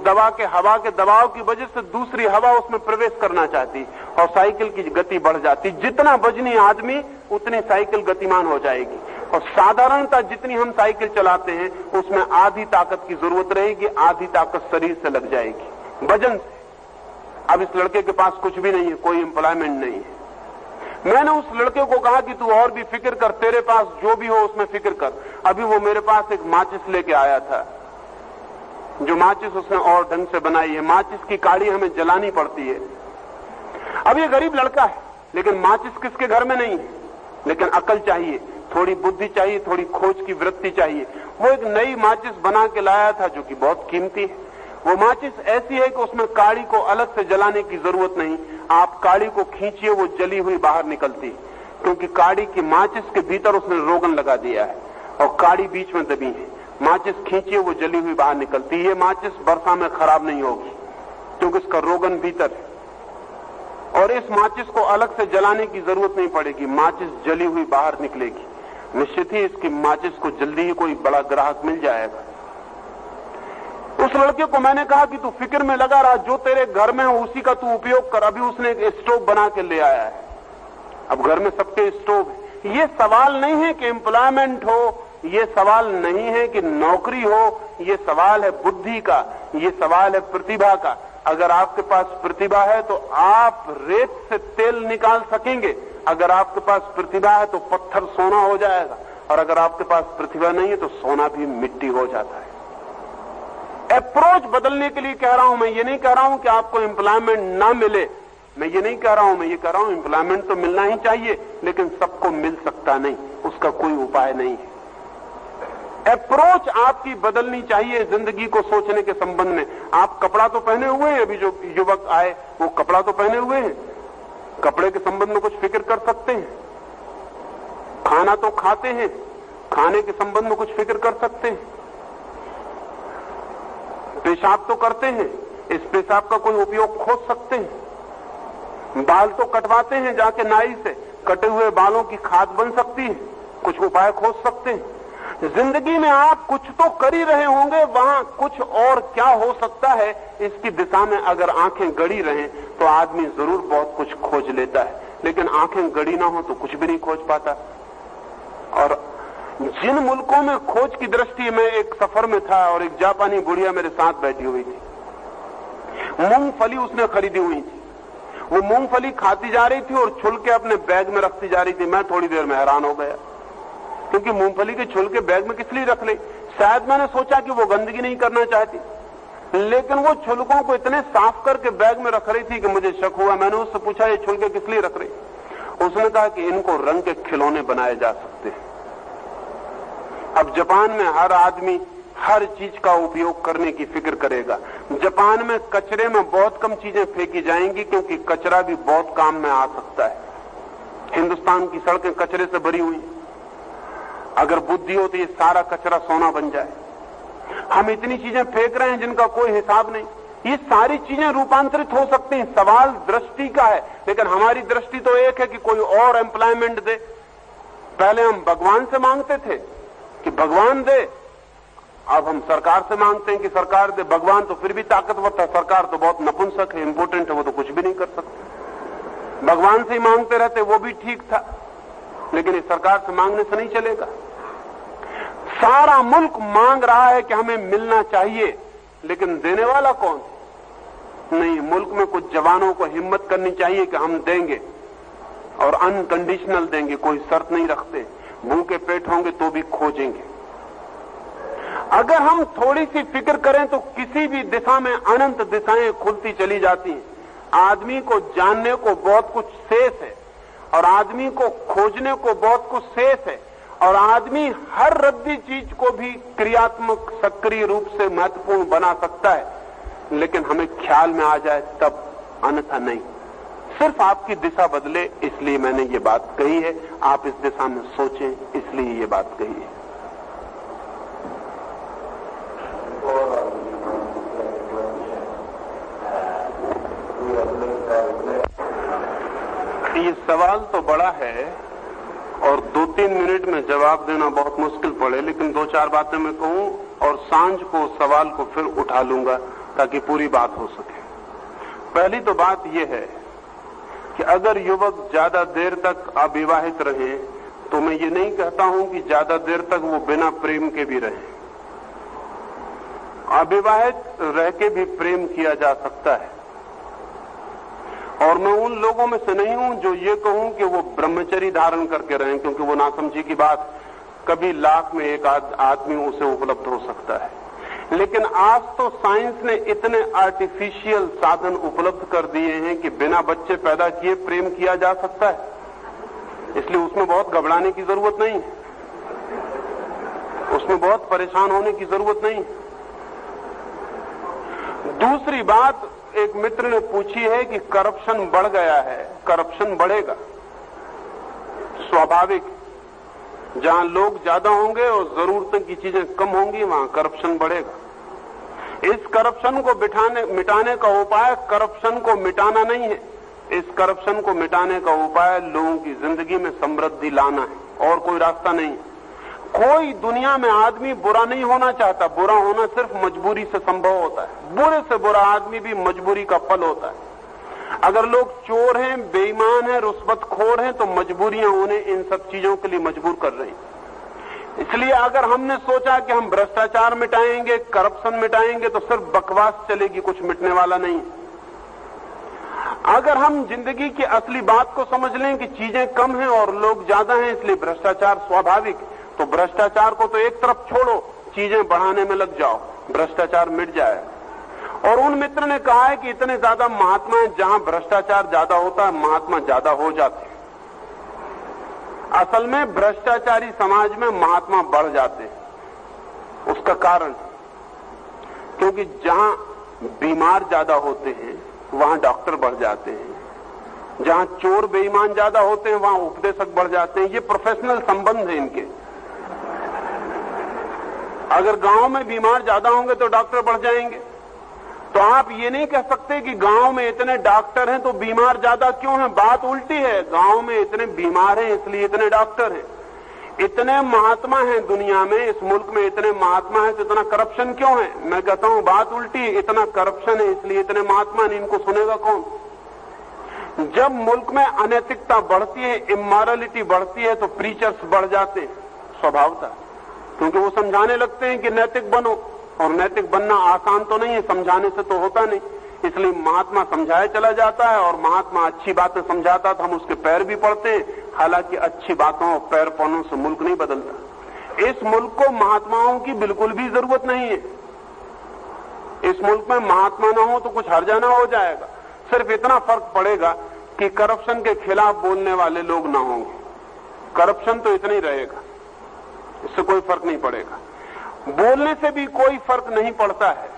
हवा के दबाव की वजह से दूसरी हवा उसमें प्रवेश करना चाहती और साइकिल की गति बढ़ जाती। जितना वजनी आदमी उतनी साइकिल गतिमान हो जाएगी। और साधारणतः जितनी हम साइकिल चलाते हैं उसमें आधी ताकत की जरूरत रहेगी, आधी ताकत शरीर से लग जाएगी वजन से। अब इस लड़के के पास कुछ भी नहीं है, कोई एम्प्लॉयमेंट नहीं है। मैंने उस लड़के को कहा कि तू और भी फिक्र कर, तेरे पास जो भी हो उसमें फिक्र कर। अभी वो मेरे पास एक माचिस लेके आया था, जो माचिस उसने और ढंग से बनाई है। माचिस की काड़ी हमें जलानी पड़ती है। अब ये गरीब लड़का है, लेकिन माचिस किसके घर में नहीं है, लेकिन अकल चाहिए, थोड़ी बुद्धि चाहिए, थोड़ी खोज की वृत्ति चाहिए। वो एक नई माचिस बना के लाया था जो कि बहुत कीमती है। वो माचिस ऐसी है कि उसमें काड़ी को अलग से जलाने की जरूरत नहीं, आप काड़ी को खींचिए वो जली हुई बाहर निकलती, क्योंकि काड़ी की माचिस के भीतर उसने रोगन लगा दिया है और काड़ी बीच में दबी है। माचिस खींचिए वो जली हुई बाहर निकलती है। ये माचिस वर्षा में खराब नहीं होगी क्योंकि इसका रोगन भीतर है, और इस माचिस को अलग से जलाने की जरूरत नहीं पड़ेगी, माचिस जली हुई बाहर निकलेगी। निश्चित ही इसकी माचिस को जल्दी ही कोई बड़ा ग्राहक मिल जाएगा। उस लड़के को मैंने कहा कि तू फिक्र में लगा रहा, जो तेरे घर में हो उसी का तू उपयोग कर। अभी उसने एक स्टोव बना के ले आया है, अब घर में सबके स्टोव है। ये सवाल नहीं है कि एम्प्लॉयमेंट हो, ये सवाल नहीं है कि नौकरी हो, ये सवाल है बुद्धि का, ये सवाल है प्रतिभा का। अगर आपके पास प्रतिभा है तो आप रेत से तेल निकाल सकेंगे, अगर आपके पास प्रतिभा है तो पत्थर सोना हो जाएगा, और अगर आपके पास प्रतिभा नहीं है तो सोना भी मिट्टी हो जाता है। अप्रोच बदलने के लिए कह रहा हूं मैं, ये नहीं कह रहा हूं कि आपको एम्प्लॉयमेंट ना मिले, मैं ये नहीं कह रहा हूं, मैं ये कह रहा हूं एम्प्लॉयमेंट तो मिलना ही चाहिए, लेकिन सबको मिल सकता नहीं, उसका कोई उपाय नहीं है। अप्रोच आपकी बदलनी चाहिए जिंदगी को सोचने के संबंध में। आप कपड़ा तो पहने हुए हैं, अभी जो युवक आए वो कपड़ा तो पहने हुए हैं, कपड़े के संबंध में कुछ फिक्र कर सकते हैं। खाना तो खाते हैं, खाने के संबंध में कुछ फिक्र कर सकते हैं। पेशाब तो करते हैं, इस पेशाब का कोई उपयोग खोज सकते हैं। बाल तो कटवाते हैं जाके नाई से, कटे हुए बालों की खाद बन सकती है, कुछ उपाय खोज सकते हैं। जिंदगी में आप कुछ तो कर ही रहे होंगे, वहां कुछ और क्या हो सकता है इसकी दिशा में अगर आंखें गड़ी रहें तो आदमी जरूर बहुत कुछ खोज लेता है, लेकिन आंखें गड़ी ना हो तो कुछ भी नहीं खोज पाता। और जिन मुल्कों में खोज की दृष्टि में एक सफर में था और एक जापानी बुढ़िया मेरे साथ बैठी हुई थी, मूंगफली उसने खरीदी हुई थी। वो मूंगफली खाती जा रही थी और छुलके अपने बैग में रखती जा रही थी। मैं थोड़ी देर में हैरान हो गया, क्योंकि मूंगफली के छुलके बैग में किस लिए रख ले। शायद मैंने सोचा कि वो गंदगी नहीं करना चाहती, लेकिन वो छुलकों को इतने साफ करके बैग में रख रही थी कि मुझे शक हुआ। मैंने उससे पूछा ये छुलके किस लिए रख रही? उसने कहा कि इनको रंग के खिलौने बनाए जा सकते हैं। अब जापान में हर आदमी हर चीज का उपयोग करने की फिक्र करेगा। जापान में कचरे में बहुत कम चीजें फेंकी जाएंगी क्योंकि कचरा भी बहुत काम में आ सकता है। हिंदुस्तान की सड़कें कचरे से भरी हुई, अगर बुद्धि हो तो ये सारा कचरा सोना बन जाए। हम इतनी चीजें फेंक रहे हैं जिनका कोई हिसाब नहीं। ये सारी चीजें रूपांतरित हो सकती हैं, सवाल दृष्टि का है। लेकिन हमारी दृष्टि तो एक है कि कोई और एम्प्लॉयमेंट दे। पहले हम भगवान से मांगते थे कि भगवान दे, अब हम सरकार से मांगते हैं कि सरकार दे। भगवान तो फिर भी ताकतवर था, सरकार तो बहुत नपुंसक है, इंपोर्टेंट है, वो तो कुछ भी नहीं कर सकते। भगवान से ही मांगते रहते, वो भी ठीक था, लेकिन इस सरकार से मांगने से नहीं चलेगा। सारा मुल्क मांग रहा है कि हमें मिलना चाहिए, लेकिन देने वाला कौन? नहीं, मुल्क में कुछ जवानों को हिम्मत करनी चाहिए कि हम देंगे और अनकंडीशनल देंगे, कोई शर्त नहीं रखते। भूखे पेट होंगे तो भी खोजेंगे। अगर हम थोड़ी सी फिक्र करें तो किसी भी दिशा में अनंत दिशाएं खुलती चली जाती हैं। आदमी को जानने को बहुत कुछ शेष है और आदमी को खोजने को बहुत कुछ शेष है, और आदमी हर रद्दी चीज को भी क्रियात्मक सक्रिय रूप से महत्वपूर्ण बना सकता है, लेकिन हमें ख्याल में आ जाए तब, अन्यथा नहीं। सिर्फ आपकी दिशा बदले इसलिए मैंने ये बात कही है, आप इस दिशा में सोचें इसलिए ये बात कही है। ये सवाल तो बड़ा है और 2-3 मिनट में जवाब देना बहुत मुश्किल पड़े, लेकिन 2-4 बातें मैं कहूं और सांझ को सवाल को फिर उठा लूंगा ताकि पूरी बात हो सके। पहली तो बात यह है कि अगर युवक ज्यादा देर तक अविवाहित रहे तो मैं ये नहीं कहता हूं कि ज्यादा देर तक वो बिना प्रेम के भी रहे। अविवाहित रह के भी प्रेम किया जा सकता है, और मैं उन लोगों में से नहीं हूं जो ये कहूं कि वो ब्रह्मचर्य धारण करके रहें, क्योंकि वो नासमझी की बात, कभी लाख में एक आदमी उसे उपलब्ध हो सकता है। लेकिन आज तो साइंस ने इतने आर्टिफिशियल साधन उपलब्ध कर दिए हैं कि बिना बच्चे पैदा किए प्रेम किया जा सकता है, इसलिए उसमें बहुत घबराने की जरूरत नहीं है, उसमें बहुत परेशान होने की जरूरत नहीं। दूसरी बात, एक मित्र ने पूछी है कि करप्शन बढ़ गया है। करप्शन बढ़ेगा, स्वाभाविक। जहां लोग ज्यादा होंगे और जरूरत की चीजें कम होंगी, वहां करप्शन बढ़ेगा। इस करप्शन को मिटाने का उपाय करप्शन को मिटाना नहीं है। इस करप्शन को मिटाने का उपाय लोगों की जिंदगी में समृद्धि लाना है, और कोई रास्ता नहीं। कोई दुनिया में आदमी बुरा नहीं होना चाहता, बुरा होना सिर्फ मजबूरी से संभव होता है। बुरे से बुरा आदमी भी मजबूरी का फल होता है। अगर लोग चोर हैं, बेईमान हैं, रुश्वतखोर हैं, तो मजबूरियां उन्हें इन सब चीजों के लिए मजबूर कर रही। इसलिए अगर हमने सोचा कि हम भ्रष्टाचार मिटाएंगे, करप्शन मिटाएंगे, तो सिर्फ बकवास चलेगी, कुछ मिटने वाला नहीं। अगर हम जिंदगी की असली बात को समझ लें कि चीजें कम हैं और लोग ज्यादा हैं, इसलिए भ्रष्टाचार स्वाभाविक, तो भ्रष्टाचार को तो एक तरफ छोड़ो, चीजें बढ़ाने में लग जाओ, भ्रष्टाचार मिट जाए। और उन मित्र ने कहा है कि इतने ज्यादा महात्मा हैं, जहां भ्रष्टाचार ज्यादा होता है महात्मा ज्यादा हो जाते हैं। असल में भ्रष्टाचारी समाज में महात्मा बढ़ जाते हैं। उसका कारण, क्योंकि जहां बीमार ज्यादा होते हैं वहां डॉक्टर बढ़ जाते हैं, जहां चोर बेईमान ज्यादा होते हैं वहां उपदेशक बढ़ जाते हैं। ये प्रोफेशनल संबंध है इनके। अगर गांव में बीमार ज्यादा होंगे तो डॉक्टर बढ़ जाएंगे। तो आप ये नहीं कह सकते कि गांव में इतने डॉक्टर हैं तो बीमार ज्यादा क्यों हैं। बात उल्टी है, गांव में इतने बीमार हैं इसलिए इतने डॉक्टर हैं। इतने महात्मा हैं दुनिया में, इस मुल्क में इतने महात्मा हैं तो इतना करप्शन क्यों है। मैं कहता हूं बात उल्टी है, इतना करप्शन है इसलिए इतने महात्मा हैं, इनको सुनेगा कौन। जब मुल्क में अनैतिकता बढ़ती है, इमोरलिटी बढ़ती है, तो प्रीचर्स बढ़ जाते हैं स्वभावतः, क्योंकि वो समझाने लगते हैं कि नैतिक बनो, और नैतिक बनना आसान तो नहीं है, समझाने से तो होता नहीं। इसलिए महात्मा समझाया चला जाता है, और महात्मा अच्छी बातें समझाता तो हम उसके पैर भी पड़ते हैं। हालांकि अच्छी बातों और पैर पड़ने से मुल्क नहीं बदलता। इस मुल्क को महात्माओं की बिल्कुल भी जरूरत नहीं है। इस मुल्क में महात्मा ना हो तो कुछ हर्जाना हो जाएगा। सिर्फ इतना फर्क पड़ेगा कि करप्शन के खिलाफ बोलने वाले लोग ना होंगे। करप्शन तो इतना ही रहेगा, इससे कोई फर्क नहीं पड़ेगा। बोलने से भी कोई फर्क नहीं पड़ता है।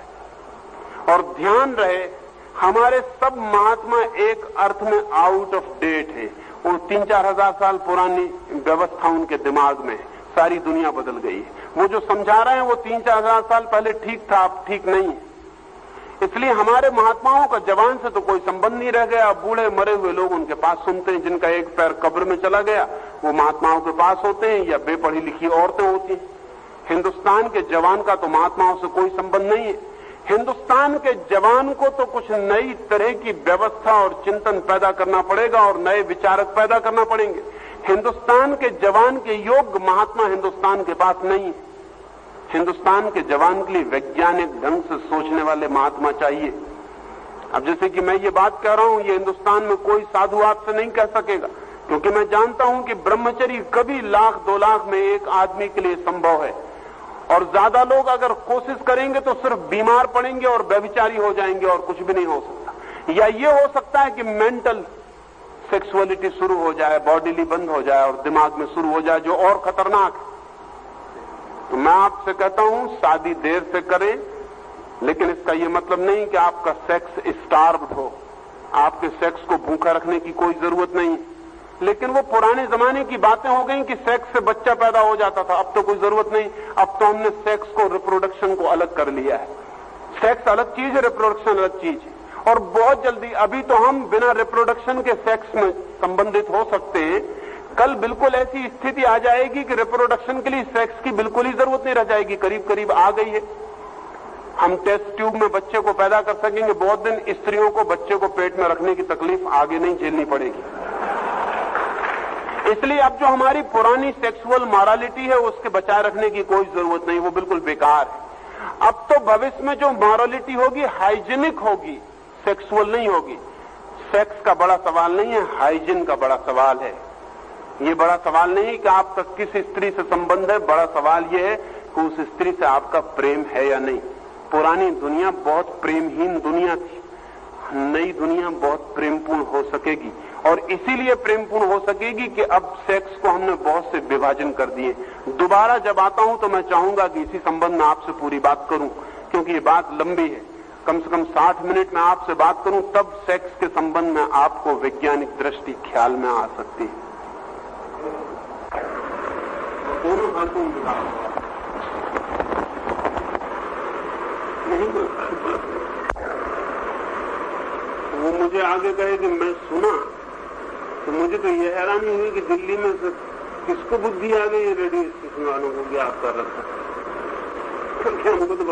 और ध्यान रहे, हमारे सब महात्मा एक अर्थ में आउट ऑफ डेट है। वो 3-4 हजार साल पुरानी व्यवस्था उनके दिमाग में है। सारी दुनिया बदल गई है। वो जो समझा रहे हैं वो 3-4 हजार साल पहले ठीक था, अब ठीक नहीं है। इसलिए हमारे महात्माओं का जवान से तो कोई संबंध नहीं रह गया। बूढ़े मरे हुए लोग उनके पास सुनते हैं। जिनका एक पैर कब्र में चला गया वो महात्माओं के पास होते हैं, या बेपढ़ी लिखी औरतें होती हैं। हिंदुस्तान के जवान का तो महात्माओं से कोई संबंध नहीं है। हिंदुस्तान के जवान को तो कुछ नई तरह की व्यवस्था और चिंतन पैदा करना पड़ेगा और नए विचारक पैदा करना पड़ेंगे। हिंदुस्तान के जवान के योग्य महात्मा हिंदुस्तान के पास नहीं है। हिंदुस्तान के जवान के लिए वैज्ञानिक ढंग से सोचने वाले महात्मा चाहिए। अब जैसे कि मैं ये बात कह रहा हूं, ये हिंदुस्तान में कोई साधु आपसे नहीं कह सकेगा, क्योंकि मैं जानता हूं कि ब्रह्मचर्य कभी 1,00,000-2 लाख में एक आदमी के लिए संभव है। और ज्यादा लोग अगर कोशिश करेंगे तो सिर्फ बीमार पड़ेंगे और व्यभिचारी हो जाएंगे और कुछ भी नहीं हो सकता। या ये हो सकता है कि मेंटल सेक्सुअलिटी शुरू हो जाए, बॉडीली बंद हो जाए और दिमाग में शुरू हो जाए, जो और खतरनाक है। तो मैं आपसे कहता हूं, शादी देर से करें, लेकिन इसका यह मतलब नहीं कि आपका सेक्स स्टार्व्ड हो। आपके सेक्स को भूखा रखने की कोई जरूरत नहीं। लेकिन वो पुराने जमाने की बातें हो गई कि सेक्स से बच्चा पैदा हो जाता था। अब तो कोई जरूरत नहीं। अब तो हमने सेक्स को, रिप्रोडक्शन को अलग कर लिया है। सेक्स अलग चीज है, रिप्रोडक्शन अलग चीज है। और बहुत जल्दी, अभी तो हम बिना रिप्रोडक्शन के सेक्स में संबंधित हो सकते हैं। कल बिल्कुल ऐसी स्थिति आ जाएगी कि रिप्रोडक्शन के लिए सेक्स की बिल्कुल ही जरूरत नहीं रह जाएगी। करीब करीब आ गई है। हम टेस्ट ट्यूब में बच्चे को पैदा कर सकेंगे। बहुत दिन स्त्रियों को बच्चे को पेट में रखने की तकलीफ आगे नहीं झेलनी पड़ेगी। इसलिए अब जो हमारी पुरानी सेक्सुअल मॉरलिटी है उसके बचाए रखने की कोई जरूरत नहीं, वो बिल्कुल बेकार है। अब तो भविष्य में जो मॉरलिटी होगी हाइजीनिक होगी, सेक्सुअल नहीं होगी। सेक्स का बड़ा सवाल नहीं है, हाइजीन का बड़ा सवाल है। ये बड़ा सवाल नहीं कि आपका किस स्त्री से संबंध है, बड़ा सवाल ये है कि उस स्त्री से आपका प्रेम है या नहीं। पुरानी दुनिया बहुत प्रेमहीन दुनिया थी। नई दुनिया बहुत प्रेमपूर्ण हो सकेगी, और इसीलिए प्रेमपूर्ण हो सकेगी कि अब सेक्स को हमने बहुत से विभाजन कर दिए। दोबारा जब आता हूं तो मैं चाहूंगा कि इसी संबंध में आपसे पूरी बात करूं, क्योंकि ये बात लंबी है। कम से कम 60 मिनट में आपसे बात करूं, तब सेक्स के संबंध में आपको वैज्ञानिक दृष्टि ख्याल में आ सकती है। दोनों हाथों में नहीं, वो मुझे आगे कहे कि मैं सुना, तो मुझे तो ये हैरानी हुई कि दिल्ली में किसको बुद्धि आ गई रेडियो स्टेशन वालों को, क्या आप कर रखा, क्या हमको तो